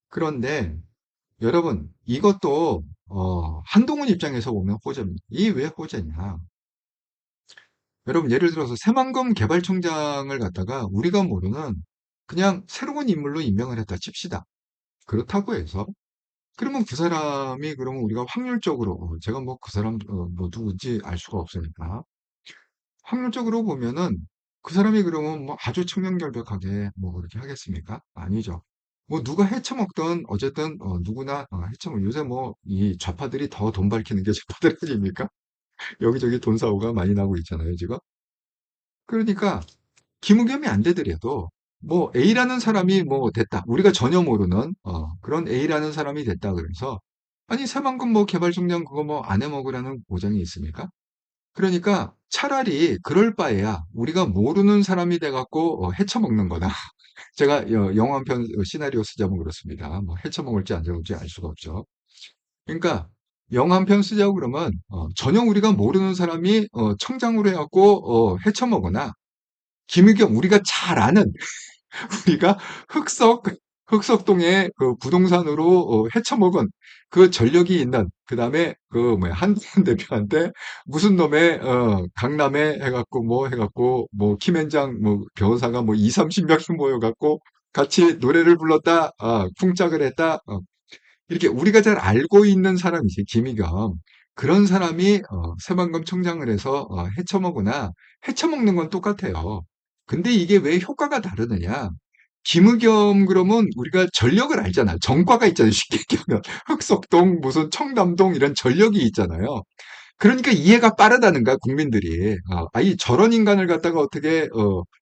그런데 여러분, 이것도 한동훈 입장에서 보면 호재입니다. 이게 왜 호재냐? 여러분, 예를 들어서 새만금 개발청장을 갖다가 우리가 모르는 그냥 새로운 인물로 임명을 했다 칩시다. 그렇다고 해서 그러면 그 사람이 그러면 우리가 확률적으로 제가 뭐 그 사람 뭐 누구인지 알 수가 없으니까 확률적으로 보면은 그 사람이 그러면 뭐 아주 청명결백하게 뭐 그렇게 하겠습니까? 아니죠. 뭐 누가 헤쳐먹던 어쨌든 누구나 헤쳐먹 요새 뭐 이 좌파들이 더 돈 밝히는 게 좌파들 아닙니까? 여기저기 돈 사고가 많이 나고 있잖아요, 지금. 그러니까 김우겸이 안 되더라도 뭐 A라는 사람이 뭐 됐다. 우리가 전혀 모르는 그런 A라는 사람이 됐다 그래서 아니 새만금 뭐 개발총장 그거 뭐 안 해먹으라는 보장이 있습니까? 그러니까 차라리 그럴 바에야 우리가 모르는 사람이 돼갖고 헤쳐먹는 거다. 제가 영화 한 편 시나리오 쓰자면 그렇습니다. 뭐 헤쳐먹을지 안 해먹을지 알 수가 없죠. 그러니까 영화 한 편 쓰자고 그러면 전혀 우리가 모르는 사람이 청장으로 해갖고 헤쳐먹거나 김의겸 우리가 잘 아는 우리가 흑석동에 그 부동산으로 헤쳐먹은 그 전력이 있는, 그 다음에 그 뭐야, 한동훈 대표한테 무슨 놈의, 강남에 해갖고 뭐 해갖고, 뭐, 김앤장 뭐, 변호사가 뭐 2, 30명이 모여갖고 같이 노래를 불렀다, 쿵짝을 했다, 이렇게 우리가 잘 알고 있는 사람이지, 김의겸. 그런 사람이 새만금 청장을 해서 헤쳐먹으나 헤쳐먹는 건 똑같아요. 근데 이게 왜 효과가 다르느냐? 김의겸 그러면 우리가 전력을 알잖아요. 전과가 있잖아요. 쉽게 얘기하면 흑석동, 무슨 청담동 이런 전력이 있잖아요. 그러니까 이해가 빠르다는 거야, 국민들이. 이 저런 인간을 갖다가 어떻게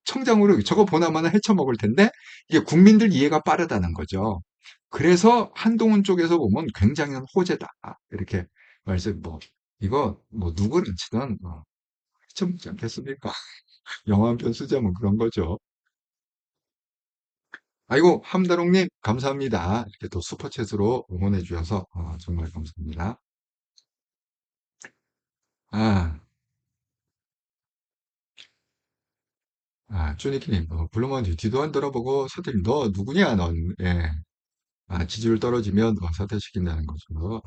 청장으로 저거 보나마나 헤쳐먹을 텐데 이게 국민들 이해가 빠르다는 거죠. 그래서 한동훈 쪽에서 보면 굉장히 호재다. 이렇게 말씀, 뭐, 이거, 뭐, 누구를 치든, 헤쳐먹지 않겠습니까? 영화 한 편 쓰자면 그런 거죠. 아이고, 함다롱님, 감사합니다. 이렇게 또 슈퍼챗으로 응원해 주셔서, 정말 감사합니다. 아, 쪼니키님, 블루먼 뒤도 안 돌아보고 사퇴님, 너 누구냐, 넌. 예. 지지율 떨어지면 사퇴시킨다는 거죠.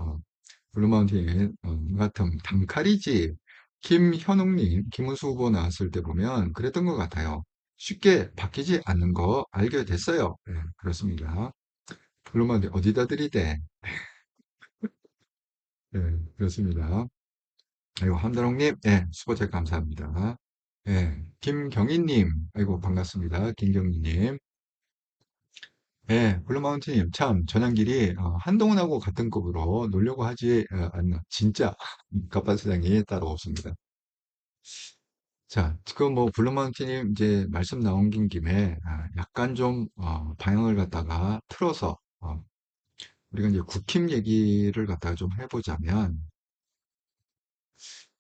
블루마운틴 같은 단칼이지. 김현웅님, 김은수 후보 나왔을 때 보면 그랬던 것 같아요. 쉽게 바뀌지 않는 거 알게 됐어요. 예, 그렇습니다. 블루마운틴 어디다 들이대? 예, 그렇습니다. 아이고, 함다롱님, 예, 수고책 감사합니다. 예, 김경희님, 아이고, 반갑습니다. 김경희님. 예, 블루마운틴님, 참, 전환길이 한동훈하고 같은 급으로 놀려고 하지 않는, 진짜, 갑반사장이 따로 없습니다. 자, 지금 뭐, 블루마운틴님 이제 말씀 나온 김에, 약간 좀, 방향을 갖다가 틀어서, 우리가 이제 국힘 얘기를 갖다가 좀 해보자면,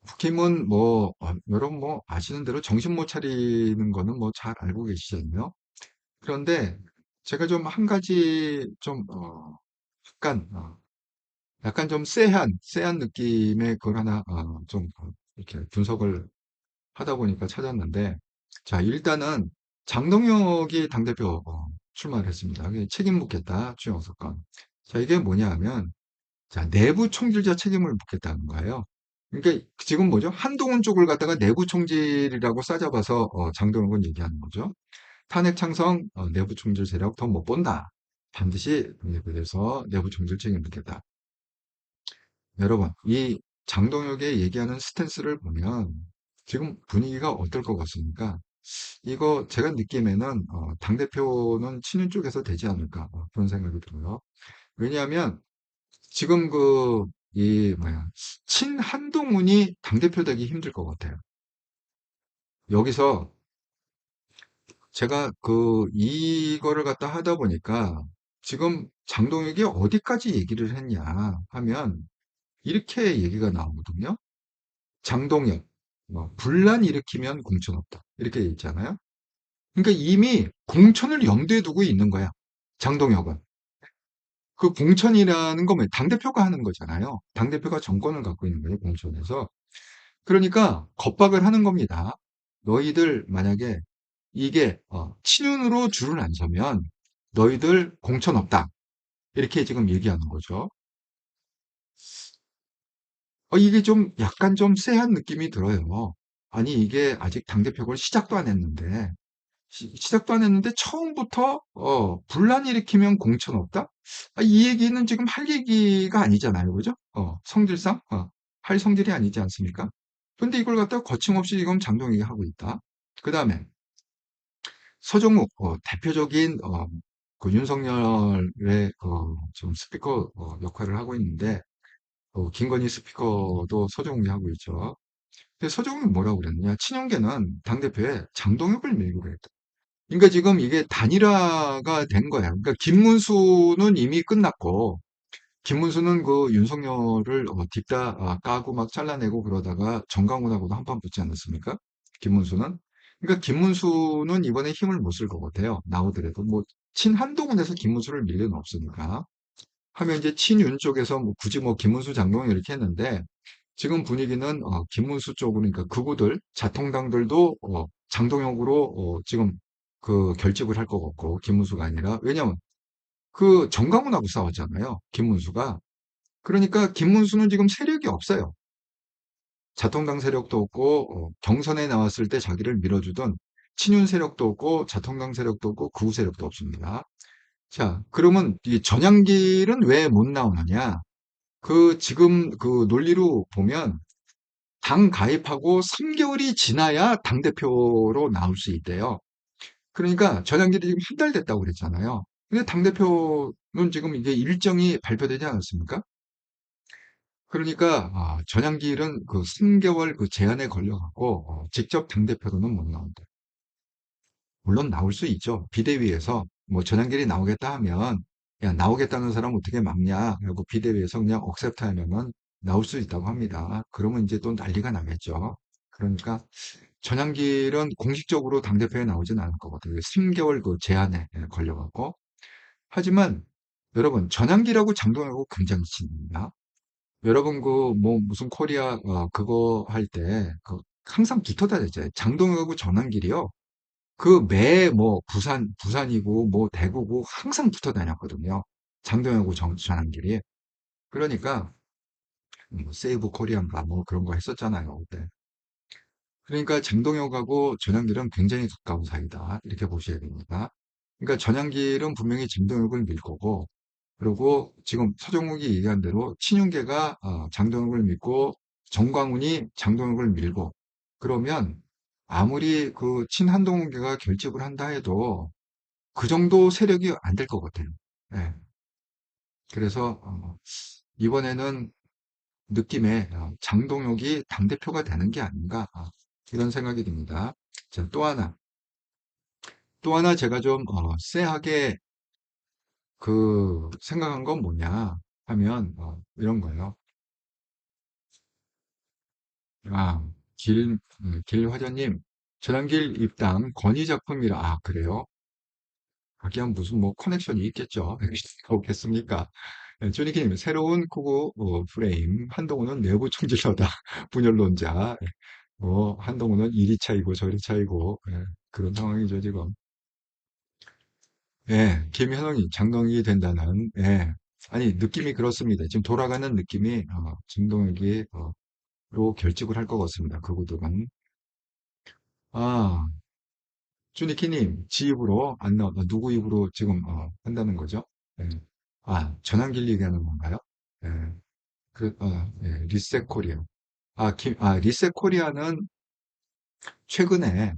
국힘은 뭐, 여러분 뭐, 아시는 대로 정신 못 차리는 거는 뭐 잘 알고 계시잖아요. 그런데, 제가 좀 한 가지 좀, 약간, 좀 쎄한 느낌의 그걸 하나, 좀, 이렇게 분석을 하다 보니까 찾았는데, 자, 일단은 장동혁이 당대표 출마를 했습니다. 책임 묻겠다, 추영석 건. 자, 이게 뭐냐 하면, 자, 내부 총질자 책임을 묻겠다는 거예요. 그러니까 지금 뭐죠? 한동훈 쪽을 갖다가 내부 총질이라고 싸잡아서 장동혁은 얘기하는 거죠. 탄핵 창성, 내부 총질 세력 더 못 본다. 반드시 그래서 내부 총질 책임 묻겠다. 여러분, 이 장동혁의 얘기하는 스탠스를 보면 지금 분위기가 어떨 것 같습니까? 이거 제가 느낌에는 당대표는 친윤 쪽에서 되지 않을까 그런 생각이 들어요. 왜냐하면 지금 이 뭐야 친한동훈이 당대표 되기 힘들 것 같아요. 여기서 제가 이거를 갖다 하다 보니까 지금 장동혁이 어디까지 얘기를 했냐 하면 이렇게 얘기가 나오거든요. 장동혁, 뭐, 분란 일으키면 공천 없다. 이렇게 돼 있잖아요. 그러니까 이미 공천을 염두에 두고 있는 거야. 장동혁은. 그 공천이라는 건 뭐예요? 당대표가 하는 거잖아요. 당대표가 정권을 갖고 있는 거예요, 공천에서. 그러니까 겁박을 하는 겁니다. 너희들 만약에 이게 친윤으로 줄을 안 서면 너희들 공천 없다. 이렇게 지금 얘기하는 거죠. 이게 좀 약간 좀 쎄한 느낌이 들어요. 아니 이게 아직 당대표를 시작도 안 했는데 시작도 안 했는데 처음부터 분란 일으키면 공천 없다? 이 얘기는 지금 할 얘기가 아니잖아요. 그죠? 성질상 할 성질이 아니지 않습니까? 근데 이걸 갖다가 거침없이 지금 장동혁이 하고 있다. 그 다음에 서정욱 대표적인 그 윤석열의 지금 스피커 역할을 하고 있는데 김건희 스피커도 서정욱이 하고 있죠. 근데 서정욱이 뭐라고 그랬느냐? 친윤계는 당대표에 장동혁을 밀고 그랬다. 그러니까 지금 이게 단일화가 된 거야. 그러니까 김문수는 이미 끝났고, 김문수는 그 윤석열을 뒷다 까고 막 잘라내고 그러다가 정강훈하고도 한판 붙지 않았습니까? 김문수는. 그러니까 김문수는 이번에 힘을 못 쓸 것 같아요. 나오더라도. 뭐, 친한동훈에서 김문수를 밀 리는 없으니까. 하면 이제 친윤 쪽에서 뭐 굳이 뭐 김문수 장동영 이렇게 했는데, 지금 분위기는 김문수 쪽으로, 그러니까 극우들, 자통당들도 장동혁으로 지금 그 결집을 할 것 같고, 김문수가 아니라. 왜냐면 그 정강훈하고 싸웠잖아요, 김문수가. 그러니까 김문수는 지금 세력이 없어요. 자통당 세력도 없고, 경선에 나왔을 때 자기를 밀어주던 친윤 세력도 없고, 자통당 세력도 없고, 구우 세력도 없습니다. 자, 그러면 이 전향길은 왜 못 나오느냐? 그 지금 그 논리로 보면 당 가입하고 3개월이 지나야 당대표로 나올 수 있대요. 그러니까 전향길이 지금 한 달 됐다고 그랬잖아요. 근데 당대표는 지금 이게 일정이 발표되지 않았습니까? 그러니까 전향길은 그 3개월 그 제한에 걸려갖고 직접 당대표로는 못 나온다. 물론 나올 수 있죠. 비대위에서 뭐 전향길이 나오겠다 하면 야 나오겠다는 사람 어떻게 막냐 그리고 비대위에서 그냥 억셉트 하면은 나올 수 있다고 합니다. 그러면 이제 또 난리가 나겠죠. 그러니까 전향길은 공식적으로 당대표에 나오진 않을 거거든요. 3개월 그 제한에 걸려갖고. 하지만 여러분 전향길하고 장동혁하고 굉장히 친합니다. 여러분 그 뭐 무슨 코리아 그거 할 때 그 항상 붙어 다녔잖아요. 장동혁하고 전환길이요. 그 매 뭐 부산이고 뭐 대구고 항상 붙어 다녔거든요. 장동혁하고 전환길이. 그러니까 뭐 세이브 코리안가 뭐 그런 거 했었잖아요. 그때. 그러니까 장동혁하고 전환길은 굉장히 가까운 사이다. 이렇게 보셔야 됩니다. 그러니까 전환길은 분명히 장동혁을 밀 거고 그리고 지금 서정욱이 얘기한 대로 친윤계가 장동혁을 믿고 정광훈이 장동혁을 밀고 그러면 아무리 그 친한동훈계가 결집을 한다 해도 그 정도 세력이 안 될 것 같아요. 예. 그래서 이번에는 느낌에 장동혁이 당대표가 되는 게 아닌가 이런 생각이 듭니다. 자, 또 하나 제가 좀 쎄하게 그 생각한 건 뭐냐 하면 이런 거예요. 아, 길화전님, 전환길 입당 건의 작품이라, 그래요? 하기야 무슨 뭐 커넥션이 있겠죠. 없겠습니까? 조니키님, 새로운 쿠고 프레임, 한동훈은 내부 총질러다, 분열론자, 한동훈은 이리 차이고 저리 차이고, 그런 상황이죠, 지금. 김현웅이 장동혁이 된다는, 아니, 느낌이 그렇습니다. 지금 돌아가는 느낌이, 장동혁이, 로 결집을 할 것 같습니다. 그구도는. 아, 쭈니키님, 지 입으로 안 나와, 누구 입으로 지금, 한다는 거죠? 예. 전환길 얘기하는 건가요? 예. 리셋 코리아. 리셋 코리아는 최근에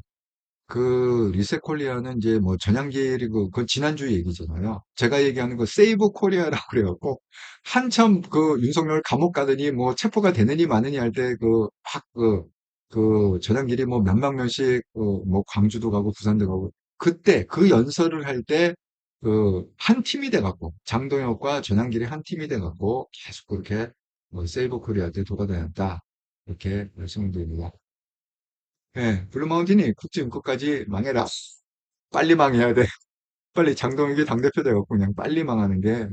그 리셋 코리아는 이제 뭐 전향길이 그 지난주 얘기잖아요. 제가 얘기하는 거 세이브 코리아라고 그래갖고 한참 그 윤석열 감옥 가더니 뭐 체포가 되느니 마느니 할 때 그 전향길이 뭐 몇만 명씩 뭐 광주도 가고 부산도 가고 그때 그 연설을 할 때 그 한 팀이 돼갖고 장동혁과 전향길이 한 팀이 돼갖고 계속 그렇게 뭐 세이브 코리아 때 돌아다녔다 이렇게 말씀드립니다. 블루마운틴이 지금 끝까지 망해라. 빨리 망해야 돼. 빨리 장동혁이 당대표 돼갖고 그냥 빨리 망하는 게,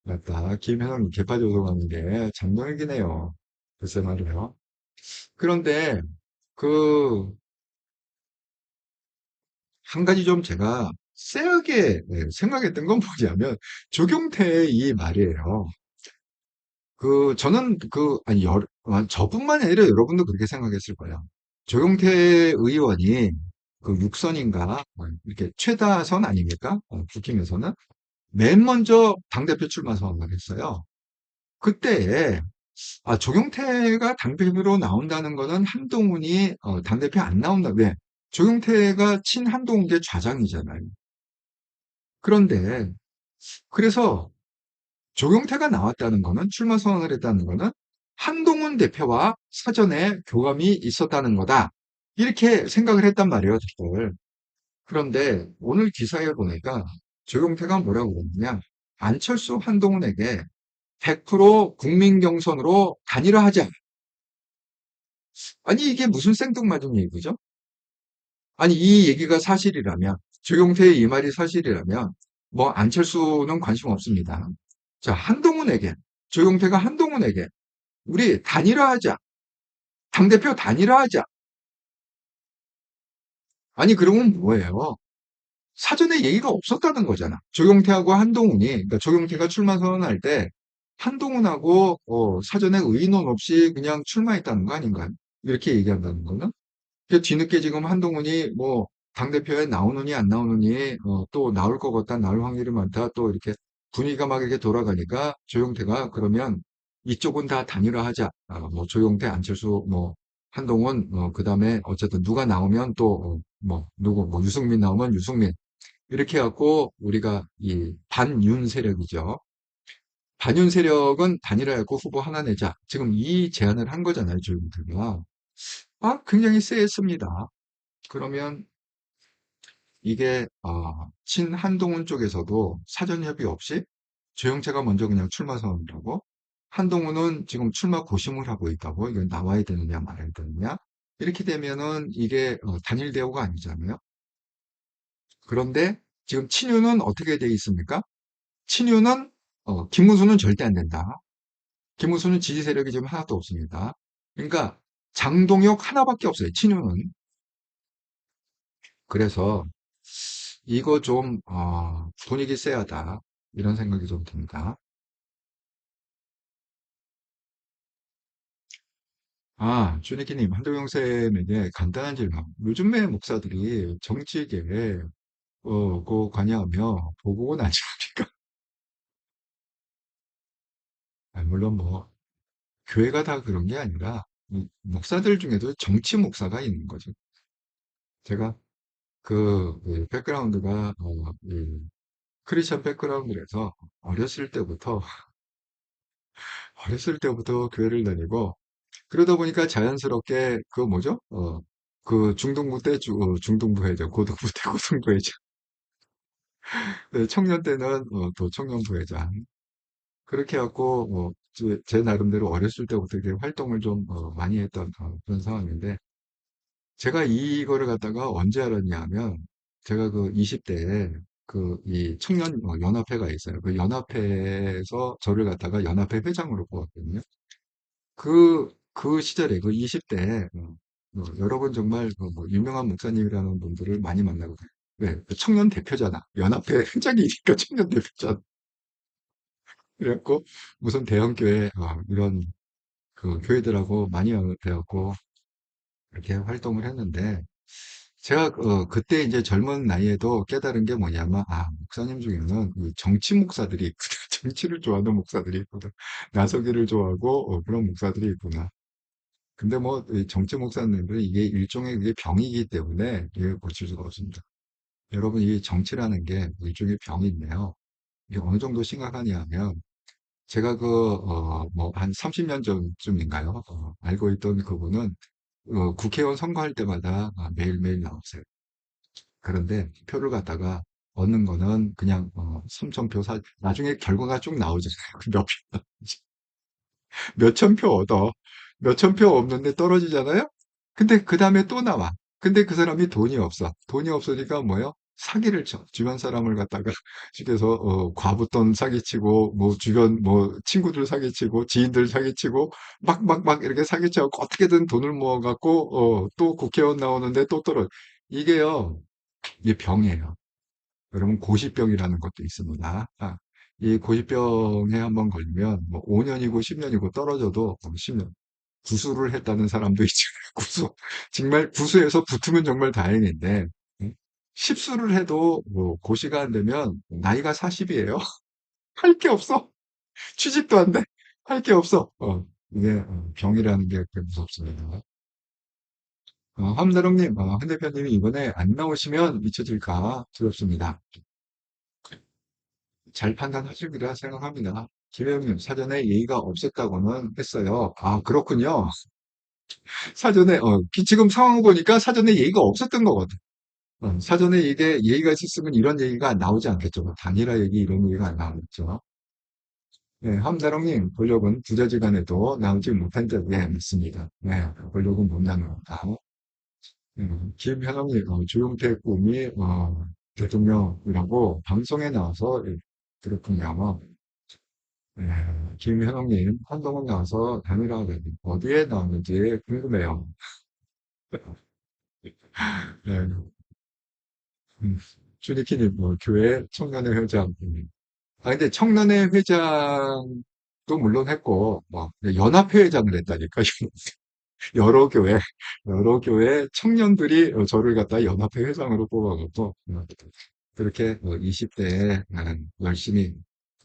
맞다. 김현웅이 개파조소 가는 게 장동혁이네요. 글쎄 말이에요. 그런데, 그, 한 가지 좀 제가 세하게 생각했던 건 뭐냐면, 조경태의 이 말이에요. 저는 저뿐만 아니라 여러분도 그렇게 생각했을 거예요. 조경태 의원이 그 6선인가, 이렇게 최다선 아닙니까? 국힘에서는. 맨 먼저 당대표 출마 선언을 했어요. 그때, 조경태가 당대표로 나온다는 거는 한동훈이 당대표 안 나온다. 왜? 조경태가 친한동훈계 좌장이잖아요. 그런데, 그래서 조경태가 나왔다는 거는 출마 선언을 했다는 거는 한동훈 대표와 사전에 교감이 있었다는 거다. 이렇게 생각을 했단 말이에요, 다들. 그런데 오늘 기사에 보니까 조경태가 뭐라고 그러느냐. 안철수 한동훈에게 100% 국민 경선으로 단일화하자. 아니 이게 무슨 생뚱맞은 얘기죠? 아니 이 얘기가 사실이라면 조경태의 이 말이 사실이라면 뭐 안철수는 관심 없습니다. 자, 조경태가 한동훈에게 우리 단일화하자. 당대표 단일화하자. 아니, 그러면 뭐예요? 사전에 얘기가 없었다는 거잖아. 조경태하고 한동훈이, 그러니까 조경태가 출마 선언할 때 한동훈하고 사전에 의논 없이 그냥 출마했다는 거 아닌가요? 이렇게 얘기한다는 거는. 그 뒤늦게 지금 한동훈이 뭐 당대표에 나오느니 안 나오느니 또 나올 것 같다, 나올 확률이 많다, 또 이렇게 분위기가 막 이렇게 돌아가니까 조용태가 그러면 이쪽은 다 단일화하자. 뭐 조용태, 안철수, 뭐 한동훈, 그다음에 어쨌든 누가 나오면 또 뭐 누구 뭐 유승민 나오면 유승민 이렇게 해갖고 우리가 이 반윤 세력이죠. 반윤 세력은 단일화하고 후보 하나 내자. 지금 이 제안을 한 거잖아요, 조용태가. 굉장히 쎄했습니다. 그러면 이게 친 한동훈 쪽에서도 사전 협의 없이 조영태가 먼저 그냥 출마 선언을 하고 한동훈은 지금 출마 고심을 하고 있다고 이건 나와야 되느냐 말아야 되느냐 이렇게 되면은 이게 단일 대우가 아니잖아요. 그런데 지금 친윤은 어떻게 돼 있습니까? 친윤은 김문수는 절대 안 된다. 김문수는 지지 세력이 지금 하나도 없습니다. 그러니까 장동혁 하나밖에 없어요. 친윤은. 그래서 이거 좀 분위기 쎄하다 이런 생각이 좀 듭니다. 주니키님, 한도영 쌤에게 간단한 질문. 요즘에 목사들이 정치계에 관여하며 보복은 안 합니까? 물론 뭐 교회가 다 그런 게 아니라 이 목사들 중에도 정치 목사가 있는 거죠. 제가 그 백그라운드가 이 크리스천 백그라운드에서 어렸을 때부터 교회를 다니고 그러다 보니까 자연스럽게 그 뭐죠? 그 중등부 때 중등부 회장, 고등부 때 고등부 회장, 네, 청년 때는 또 청년부 회장. 그렇게 해갖고 제 나름대로 어렸을 때부터 이렇게 활동을 좀 많이 했던 그런 상황인데 제가 이거를 갖다가 언제 알았냐 하면 제가 그 20대에 그 이 청년 연합회가 있어요. 그 연합회에서 저를 갖다가 연합회 회장으로 뽑았거든요. 그 시절에, 그 20대에, 여러분 정말 그뭐 유명한 목사님이라는 분들을 많이 만나고, 왜? 그 청년 대표잖아. 연합회 회장이니까 청년 대표잖아. 그래갖고, 무슨 대형교회, 이런 그 교회들하고 많이 연합해갖고, 이렇게 활동을 했는데, 제가, 그때 이제 젊은 나이에도 깨달은 게 뭐냐면, 목사님 중에는 이 정치 목사들이 있구나. 정치를 좋아하는 목사들이 있구나. 나서기를 좋아하고, 그런 목사들이 있구나. 근데 뭐, 이 정치 목사님들은 이게 일종의 그게 병이기 때문에 이게 고칠 수가 없습니다. 여러분, 이 정치라는 게 일종의 병이 있네요. 이게 어느 정도 심각하냐 하면, 제가 뭐, 한 30년 전쯤인가요? 알고 있던 그분은, 국회의원 선거할 때마다 매일매일 나오세요. 그런데 표를 갖다가 얻는 거는 그냥, 3,000표 나중에 결과가 쭉 나오잖아요. 몇 표, 몇천 표 얻어. 몇천 표 없는데 떨어지잖아요? 근데 그 다음에 또 나와. 근데 그 사람이 돈이 없어. 돈이 없으니까 뭐예요? 사기를 쳐. 주변 사람을 갖다가 집에서 과부돈 사기치고 뭐 주변 뭐 친구들 사기치고 지인들 사기치고 막 이렇게 사기쳐갖고 어떻게든 돈을 모아갖고 또 국회의원 나오는데 또 떨어. 이게요. 이게 병이에요. 여러분 고시병이라는 것도 있습니다. 이 고시병에 한번 걸리면 뭐 5년이고 10년이고 떨어져도 10년 구수를 했다는 사람도 있잖아요. 구수. 정말 구수해서 붙으면 정말 다행인데 십수를 해도 뭐 고시가 안 되면 나이가 40이에요. 할 게 없어. 취직도 안 돼. 할 게 없어. 이게 병이라는 게 그렇게 무섭습니다. 함다롱님, 한 대표님이 이번에 안 나오시면 잊혀질까 두렵습니다. 잘 판단하시리라 생각합니다. 김혜영님, 사전에 예의가 없었다고는 했어요. 그렇군요. 사전에, 지금 상황 보니까 사전에 예의가 없었던 거거든. 사전에 이게 예의가 있었으면 이런 얘기가 나오지 않겠죠. 뭐 단일화 얘기, 이런 얘기가 안 나오겠죠. 네, 함다롱님, 권력은 부자지간에도 나오지 못한 듯, 네, 맞습니다. 네, 권력은 못 나눕니다. 김현영님, 조용태 꿈이, 대통령이라고 방송에 나와서, 그렇군요. 네, 김현웅님, 한동훈 나와서 단일화가 어디에 나왔는지 궁금해요. 네, 음, 주니키님, 뭐, 교회 청년회 회장. 근데 청년회 회장도 물론 했고, 뭐, 연합회 회장을 했다니까요. 여러 교회 청년들이 저를 갖다 연합회 회장으로 뽑아갖고, 그렇게 20대에 열심히,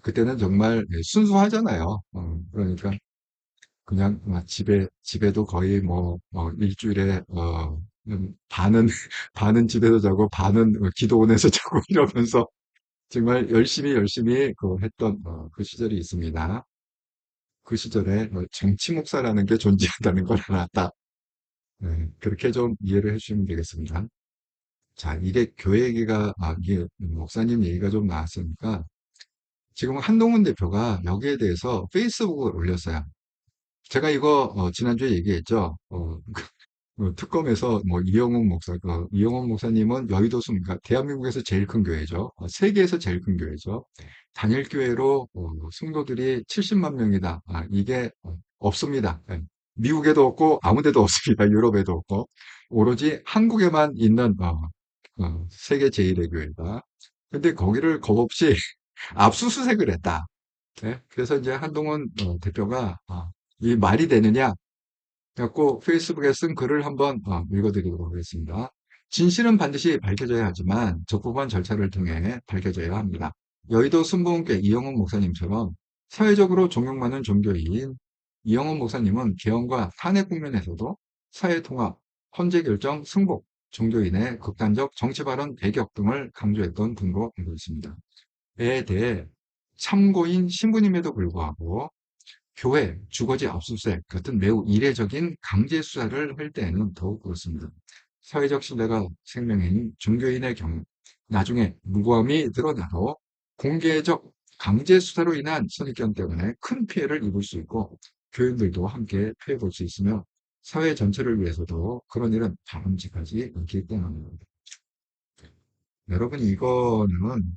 그때는 정말 순수하잖아요. 그러니까 그냥 집에도 거의 뭐, 일주일에, 반은, 반은 집에서 자고, 반은 기도원에서 자고 이러면서 정말 열심히 했던 그 시절이 있습니다. 그 시절에 정치 목사라는 게 존재한다는 걸 알았다. 네, 그렇게 좀 이해를 해주시면 되겠습니다. 자, 이게 교회 얘기가, 이게 목사님 얘기가 좀 나왔으니까 지금 한동훈 대표가 여기에 대해서 페이스북을 올렸어요. 제가 이거 지난주에 얘기했죠. 특검에서 뭐 이영훈 목사님은 여의도 그러니까 대한민국에서 제일 큰 교회죠. 세계에서 제일 큰 교회죠. 단일 교회로 성도들이 70만 명이다. 이게 없습니다. 예. 미국에도 없고 아무 데도 없습니다. 유럽에도 없고 오로지 한국에만 있는 세계 제일의 교회다. 근데 거기를 겁없이 압수수색을 했다. 네? 그래서 이제 한동훈 대표가 이 말이 되느냐? 그래갖고 페이스북에 쓴 글을 한번 읽어드리도록 하겠습니다. 진실은 반드시 밝혀져야 하지만 적법한 절차를 통해 밝혀져야 합니다. 여의도 순복음교회 이영훈 목사님처럼 사회적으로 존경 많은 종교인 이영훈 목사님은 개헌과 탄핵 국면에서도 사회통합, 헌재결정, 승복, 종교인의 극단적 정치 발언 배격 등을 강조했던 분으로 알고 있습니다. 에 대해 참고인 신분임에도 불구하고 교회, 주거지 압수수색 같은 매우 이례적인 강제 수사를 할 때에는 더욱 그렇습니다. 사회적 신뢰가 생명인 종교인의 경우 나중에 무고함이 드러나도 공개적 강제 수사로 인한 선입견 때문에 큰 피해를 입을 수 있고 교인들도 함께 피해 볼 수 있으며 사회 전체를 위해서도 그런 일은 바람직하지 않기 때문입니다. 여러분 이거는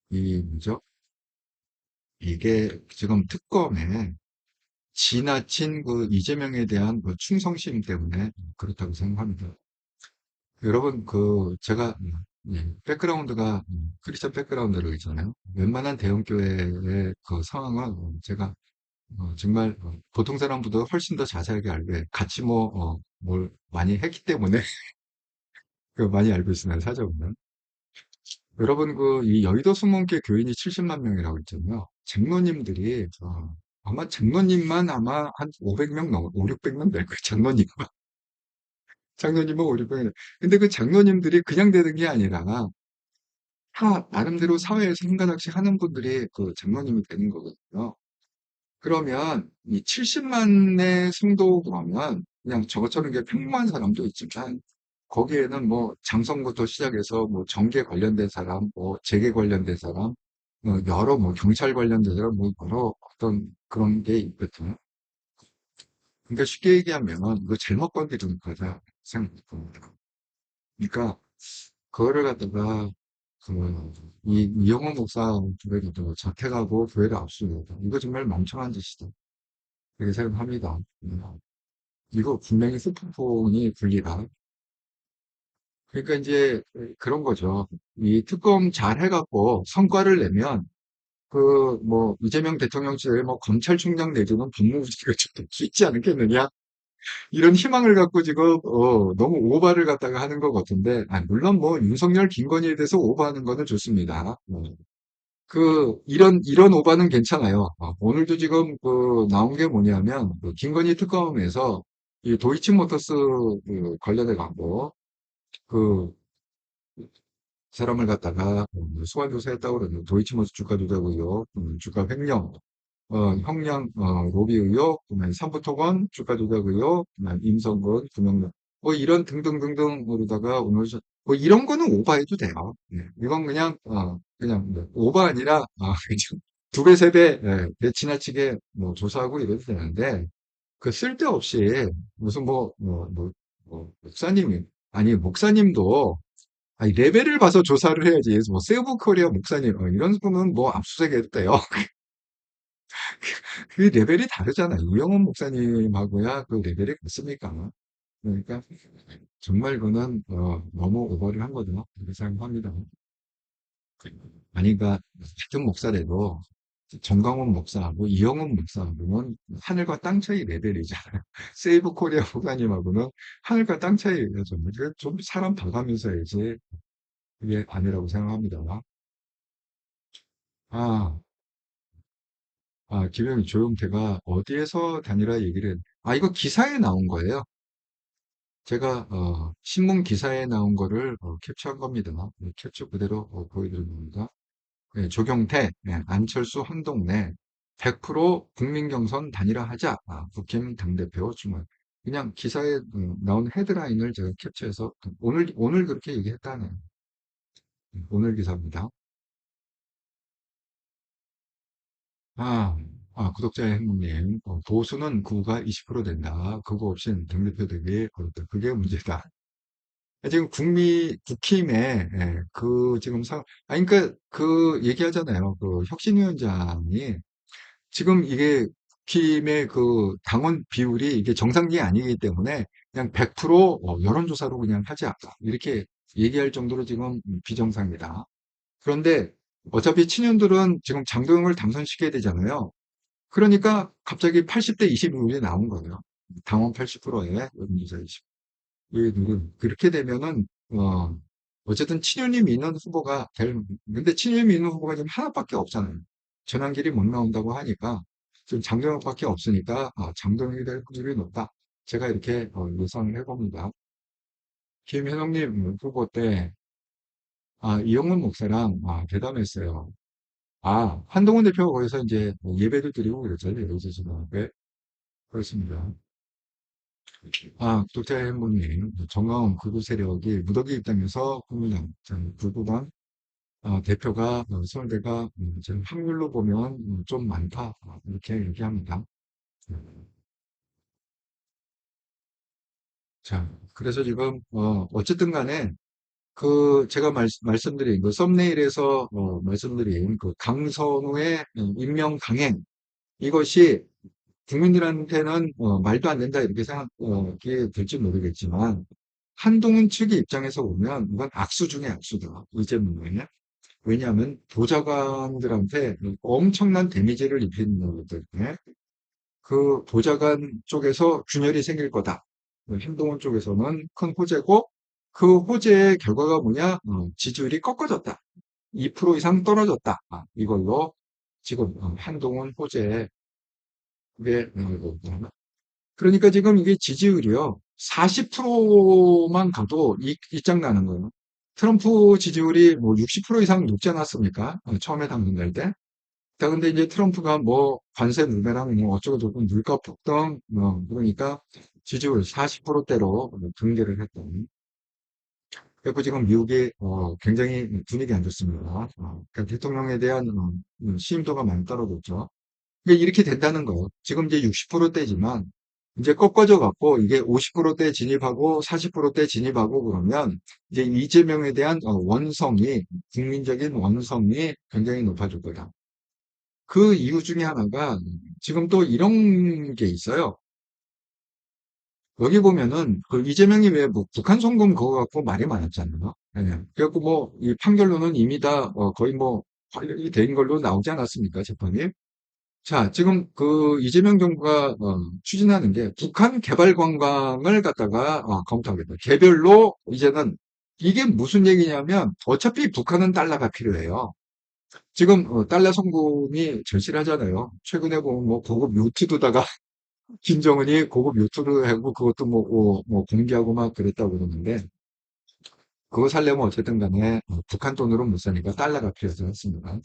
뭐죠? 이게 지금 특검에 지나친 그 이재명에 대한 그 충성심 때문에 그렇다고 생각합니다. 여러분, 제가, 백그라운드가, 크리스천 백그라운드를 있잖아요. 웬만한 대형교회의 그 상황은 제가 정말 보통 사람보다 훨씬 더 자세하게 알고, 같이 뭘 많이 했기 때문에 많이 알고 있습니다, 사정은. 여러분, 이 여의도 순복음교회 교인이 70만 명이라고 했잖아요. 장로님들이, 아마 장로님만 아마 한 500명 5, 600명 될 거예요. 장로님은 5, 600명. 근데 그 장로님들이 그냥 되는 게 아니라, 다 나름대로 사회에서 한 가닥씩 하는 분들이 그 장로님이 되는 거거든요. 그러면 이 70만의 성도 그러면 그냥 저것처럼 이게 평범한 사람도 있지만 거기에는 뭐 장성부터 시작해서 뭐 정계 관련된 사람, 뭐 재계 관련된 사람, 여러 뭐 경찰 관련된 사람, 뭐 여러 어떤 그런 게 있거든요. 그러니까 쉽게 얘기하면 이거 잘못 건드리는 거다 생각합니다. 그러니까 그거를 갖다가 이영호 목사 교회도 자퇴하고 교회를 압수해다. 이거 정말 멍청한 짓이다. 그렇게 생각합니다. 이거 분명히 스마트폰이 불리다. 그러니까 이제 그런 거죠. 이 특검 잘 해갖고 성과를 내면 뭐 이재명 대통령 시절에 뭐 검찰총장 내지는 법무부가 될수 있지 않겠느냐? 이런 희망을 갖고 지금 너무 오바를 갖다가 하는 것 같은데, 물론 뭐 윤석열, 김건희에 대해서 오바하는 거는 좋습니다. 이런 오바는 괜찮아요. 오늘도 지금 나온 게 뭐냐면 김건희 특검에서 이 도이치모터스 관련해 갖고 그 사람을 갖다가 소환 조사했다고 그러는데 도이치모터스 주가 조작 의혹, 주가 횡령, 형량 로비 의혹, 그다음에 삼부토건 주가 조작 의혹, 그다음에 임성근 금융 뭐 이런 등등등등으로다가 오늘 뭐 이런 거는 오바해도 돼요. 이건 그냥 뭐 오바 아니라 그냥 두 배, 세 배, 지나치게 뭐 조사하고 이래도 되는데 그 쓸데없이 무슨 목사님이 아니 목사님도 아니 레벨을 봐서 조사를 해야지. 뭐 세이브 코리아 목사님 이런 분은 뭐 압수수색 해도 돼요. 그 레벨이 다르잖아요. 이영훈 목사님하고야 그 레벨이 같습니까? 그러니까 정말 그거는 너무 오버를 한 거다 이렇게 생각합니다. 아니 그러니까 같은 목사래도 정강원 목사하고 이영훈 목사하고는 하늘과 땅 차이 레벨이잖아요. 세이브 코리아 목사님하고는 하늘과 땅 차이가 좀 사람 봐가면서 해야지 그게 아니라고 생각합니다. 아, 김영희 조용태가 어디에서 단일화 얘기를 이거 기사에 나온 거예요. 제가 신문 기사에 나온 거를 캡처한 겁니다. 캡처 그대로 보여드린 겁니다. 네, 조경태, 네, 안철수, 한동래 100% 국민경선 단일화하자. 국힘 당대표 주문. 그냥 기사에 나온 헤드라인을 제가 캡처해서 오늘 그렇게 얘기했다네요. 오늘 기사입니다. 아, 구독자의 행복님, 보수는 구가 20% 된다. 그거 없인 당대표 되기 어렵다. 그게 문제다. 지금 국힘에, 지금 그러니까 그 얘기하잖아요. 그 혁신위원장이 지금 이게 국힘의 그 당원 비율이 이게 정상이 아니기 때문에 그냥 100% 여론조사로 그냥 하자. 이렇게 얘기할 정도로 지금 비정상이다. 그런데 어차피 친윤들은 지금 장도영을 당선시켜야 되잖아요. 그러니까 갑자기 80대 20이 나온 거예요. 당원 80%에 여론조사 20. 그렇게 되면은, 어쨌든 친윤이 미는 후보가 근데 친윤이 미는 후보가 지금 하나밖에 없잖아요. 전환길이 못 나온다고 하니까, 지금 장동혁밖에 없으니까, 장동혁이 될 확률이 높다. 제가 이렇게, 예상을 해봅니다. 김현웅님 후보 때, 이영훈 목사랑, 대담했어요. 한동훈 대표가 거기서 이제 뭐 예배도 드리고 그랬죠. 예배도 지금. 네, 그렇습니다. 구독자 행복님, 정가운 극우 세력이 무더기 입장에서 국민당, 극우당 대표가 서울대가 지금 확률로 보면 좀 많다 이렇게 얘기합니다. 자, 그래서 지금 어쨌든 간에 그 제가 말씀드린 그 썸네일에서 말씀드린 그 강선우의 임명 강행 이것이 국민들한테는 말도 안 된다 이렇게 생각이 될지 모르겠지만 한동훈 측의 입장에서 보면 이건 악수 중에 악수다. 이재명은. 왜냐하면 보좌관들한테 엄청난 데미지를 입히는 거기 때문에 그 보좌관 쪽에서 균열이 생길 거다. 한동훈 쪽에서는 큰 호재고 그 호재의 결과가 뭐냐? 지지율이 꺾어졌다. 2% 이상 떨어졌다. 이걸로 지금 한동훈 호재에 그게 그러니까 지금 이게 지지율이요. 40%만 가도 이장 나는 거예요. 트럼프 지지율이 뭐 60% 이상 높지 않았습니까? 처음에 당선될 때. 자, 근데 이제 트럼프가 뭐 관세 무배랑 뭐 어쩌고저쩌고 물가 폭등, 그러니까 지지율 40%대로 등재를 했던. 그리고 지금 미국이 굉장히 분위기 안 좋습니다. 그러니까 대통령에 대한 시임도가 많이 떨어졌죠. 그러니까 이렇게 된다는 거예요. 지금 이제 60%대지만 이제 꺾어져 갖고 이게 50%대 진입하고 40%대 진입하고 그러면 이제 이재명에 대한 원성이 국민적인 원성이 굉장히 높아질 거다. 그 이유 중에 하나가 지금 또 이런 게 있어요. 여기 보면은 그 이재명이 왜 뭐 북한 송금 그거 갖고 말이 많았잖아요. 예. 그래갖고 뭐 이 판결로는 이미 다 거의 뭐 판결이 된 걸로 나오지 않았습니까, 재판이? 자, 지금 그 이재명 정부가 추진하는 게 북한 개발 관광을 갖다가 검토하겠다. 개별로 이제는 이게 무슨 얘기냐면 어차피 북한은 달러가 필요해요. 지금 달러 송금이 절실하잖아요. 최근에 보면 뭐 고급 요트도다가 김정은이 고급 요트를 하고 그것도 뭐 공개하고 막 그랬다고 그러는데 그거 살려면 어쨌든 간에 북한 돈으로 못 사니까 달러가 필요해서 했습니다.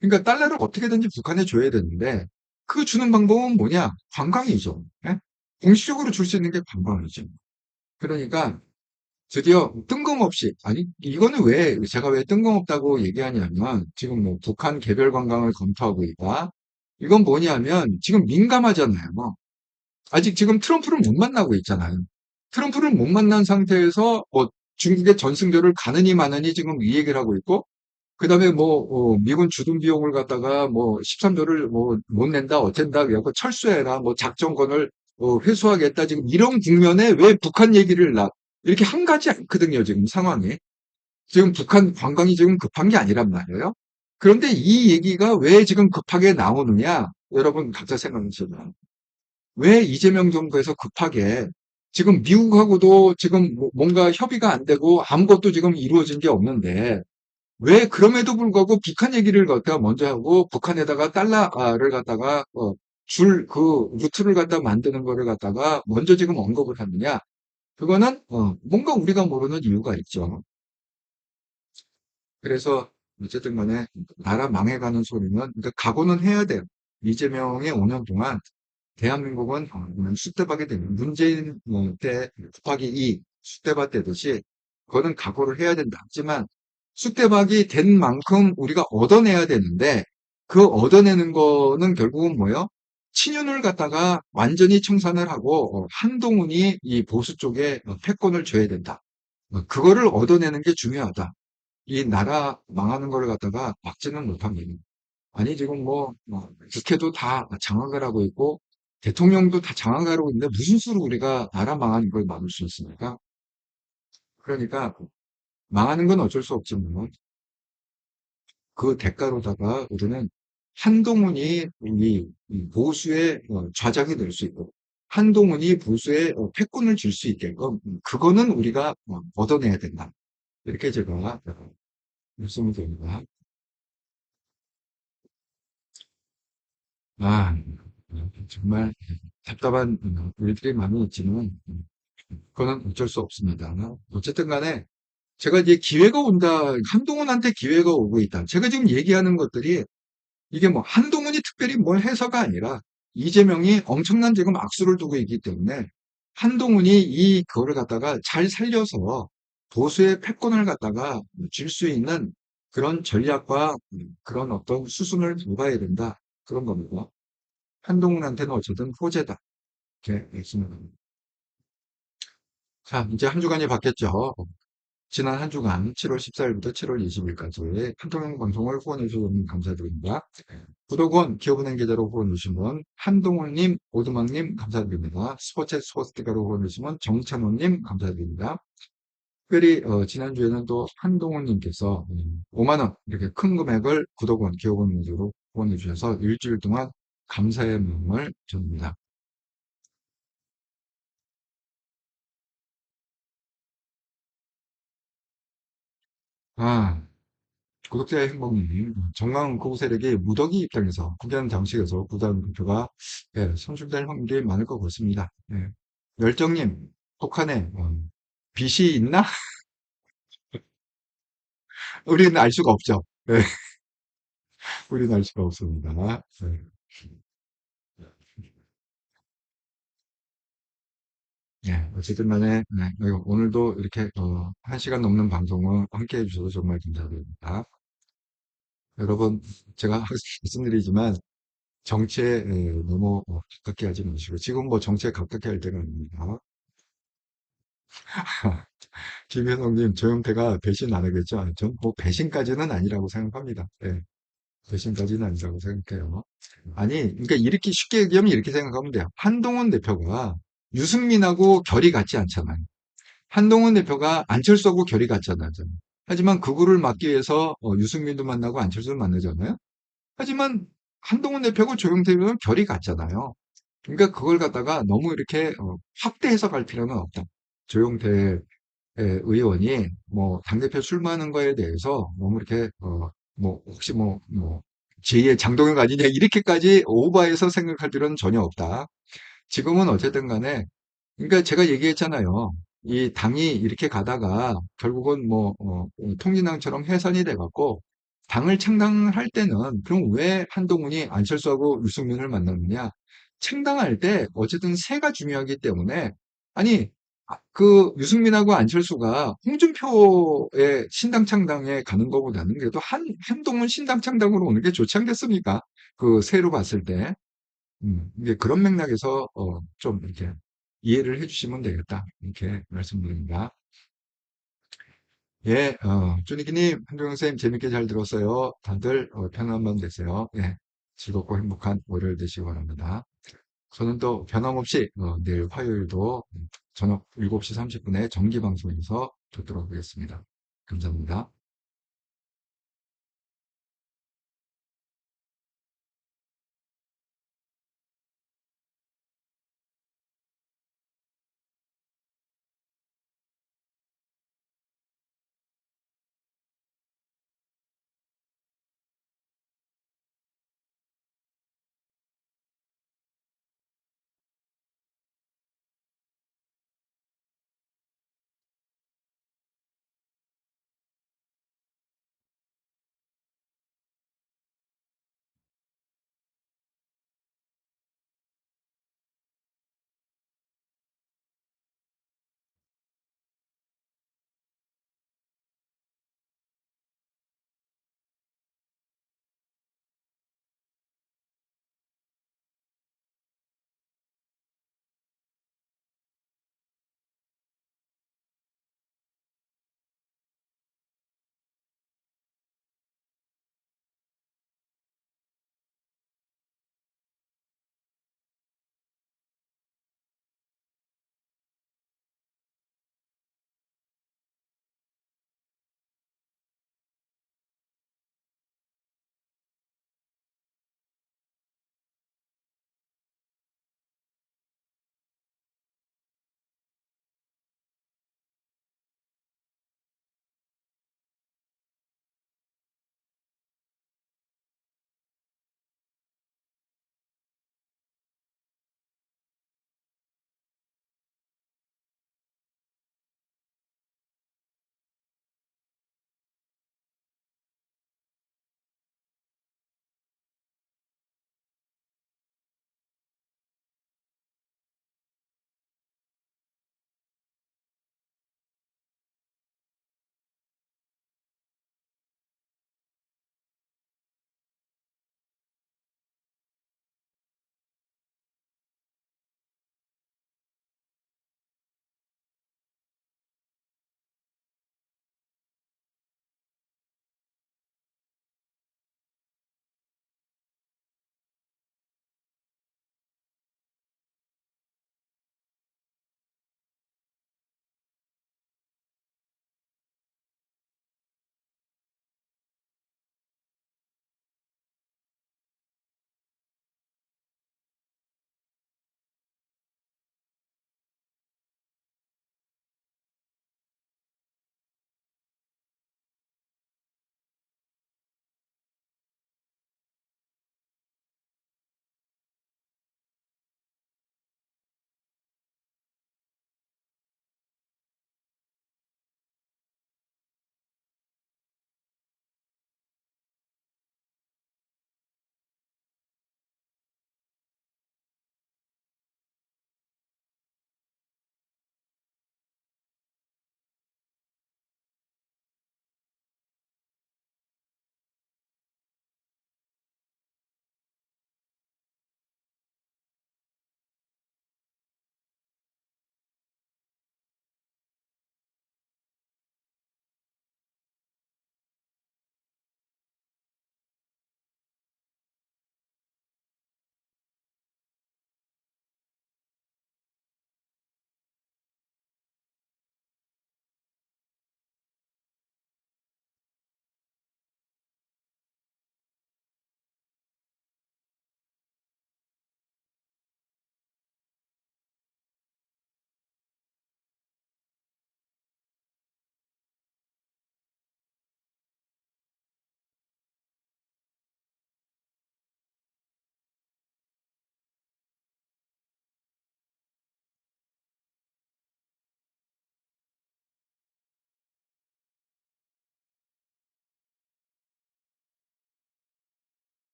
그러니까 달러를 어떻게든지 북한에 줘야 되는데 그 주는 방법은 뭐냐? 관광이죠. 예? 공식적으로 줄 수 있는 게 관광이죠. 그러니까 드디어 뜬금없이 아니 이거는 왜 제가 왜 뜬금없다고 얘기하냐면 지금 뭐 북한 개별 관광을 검토하고 있다. 이건 뭐냐면 지금 민감하잖아요. 아직 지금 트럼프를 못 만나고 있잖아요. 트럼프를 못 만난 상태에서 뭐 중국의 전승조를 가느니 마느니 지금 이 얘기를 하고 있고 그다음에 뭐 미군 주둔 비용을 갖다가 뭐 13조를 뭐 못 낸다 어쩐다 그래갖고 철수해라 뭐 작전권을 회수하겠다. 지금 이런 국면에 왜 북한 얘기를 이렇게 한 가지 않거든요. 지금 상황이. 지금 북한 관광이 지금 급한 게 아니란 말이에요. 그런데 이 얘기가 왜 지금 급하게 나오느냐? 여러분 각자 생각하시면 왜 이재명 정부에서 급하게 지금 미국하고도 지금 뭔가 협의가 안 되고 아무것도 지금 이루어진 게 없는데 왜 그럼에도 불구하고 북한 얘기를 갖다가 먼저 하고 북한에다가 달러를 갖다가 줄 그 루트를 갖다 만드는 거를 갖다가 먼저 지금 언급을 하느냐? 그거는 뭔가 우리가 모르는 이유가 있죠. 그래서 어쨌든 간에 나라 망해가는 소리는 그러니까 각오는 해야 돼요. 이재명의 5년 동안 대한민국은 쑥대밭이 되는 문재인 때 곱하기 2 쑥대밭 되듯이 그거는 각오를 해야 된다. 하지만 쑥대밭이 된 만큼 우리가 얻어내야 되는데 그 얻어내는 거는 결국은 뭐예요? 친윤을 갖다가 완전히 청산을 하고 한동훈이 이 보수 쪽에 패권을 줘야 된다. 그거를 얻어내는 게 중요하다. 이 나라 망하는 걸 갖다가 막지는 못합니다. 아니 지금 국회도 다 장악을 하고 있고 대통령도 다 장악을 하고 있는데 무슨 수로 우리가 나라 망하는 걸 막을 수 있습니까? 그러니까 망하는 건 어쩔 수 없지만 그 대가로다가 우리는 한동훈이 이 보수의 좌장이 될 수 있고 한동훈이 보수의 패권을 줄 수 있게끔 그거는 우리가 얻어내야 된다. 이렇게 제가 말씀을 드립니다. 아, 정말 답답한 일들이 많이 있지만 그거는 어쩔 수 없습니다. 어쨌든 간에 제가 이제 기회가 온다, 한동훈한테 기회가 오고 있다. 제가 지금 얘기하는 것들이 이게 뭐 한동훈이 특별히 뭘 해서가 아니라 이재명이 엄청난 지금 악수를 두고 있기 때문에 한동훈이 이 그거를 갖다가 잘 살려서 보수의 패권을 갖다가 줄 수 있는 그런 전략과 그런 어떤 수순을 둬봐야 된다. 그런 겁니다. 한동훈한테는 어쨌든 호재다. 이렇게 말씀을 합니다. 자, 이제 한 주간이 바뀌었죠. 지난 한 주간 7월 14일부터 7월 20일까지 한동훈 방송을 후원해 주셔서 감사드립니다. 구독원, 기업은행 계좌로 후원해 주신 분, 한동훈님, 오두막님 감사드립니다. 스포츠 스포츠티카로 후원해 주신 분, 정찬호님 감사드립니다. 특별히 지난주에는 또 한동훈님께서 5만원 이렇게 큰 금액을 구독원, 기업은행 계좌로 후원해 주셔서 일주일 동안 감사의 마음을 전합니다. 아, 구독자의 행복님, 정강 극우 세력의 무더기 입장에서 국연 장식에서 부당 대표가 선출될 확률이 많을 것 같습니다. 예. 열정님, 북한에 빚이 있나? 우리는 알 수가 없죠. 예, 우리는 알 수가 없습니다. 예. 예, 어쨌든 간에 오늘도 이렇게 1시간 넘는 방송을 함께 해주셔서 정말 감사드립니다. 여러분, 제가 항상 말씀드리지만 정치에 너무 가깝게 하지 마시고 지금 뭐 정치에 가깝게 할 때가 아닙니다. 김혜성님, 저 형태가 배신 안 하겠죠? 전 뭐 배신까지는 아니라고 생각합니다. 예, 배신까지는 아니라고 생각해요. 아니, 그러니까 이렇게 쉽게 얘기하면 이렇게 생각하면 돼요. 한동훈 대표가 유승민하고 결이 같지 않잖아요. 한동훈 대표가 안철수하고 결이 같잖아요. 하지만 그거를 막기 위해서 유승민도 만나고 안철수도 만나잖아요. 하지만 한동훈 대표하고 조영태 대표는 결이 같잖아요. 그러니까 그걸 갖다가 너무 이렇게 확대해서 갈 필요는 없다. 조영태 의원이 뭐 당대표 출마하는 거에 대해서 너무 이렇게 뭐 혹시 뭐 제2의 장동혁 아니냐 이렇게까지 오버해서 생각할 필요는 전혀 없다. 지금은 어쨌든 간에 그러니까 제가 얘기했잖아요. 이 당이 이렇게 가다가 결국은 통진당처럼 해산이 돼갖고 당을 창당할 때는 그럼 왜 한동훈이 안철수하고 유승민을 만났느냐? 창당할 때 어쨌든 세가 중요하기 때문에 아니 그 유승민하고 안철수가 홍준표의 신당 창당에 가는 것보다는 그래도 한동훈 신당 창당으로 오는 게 좋지 않겠습니까? 그 세로 봤을 때. 이제 그런 맥락에서 좀 이렇게 이해를 해주시면 되겠다. 이렇게 말씀드립니다. 예, 쪼니기님, 한종영 선생님 재밌게 잘 들었어요. 다들 편안한 밤 되세요. 예, 즐겁고 행복한 월요일 되시기 바랍니다. 저는 또 변함없이 내일 화요일도 저녁 7시 30분에 정기 방송에서 뵙도록 하겠습니다. 감사합니다.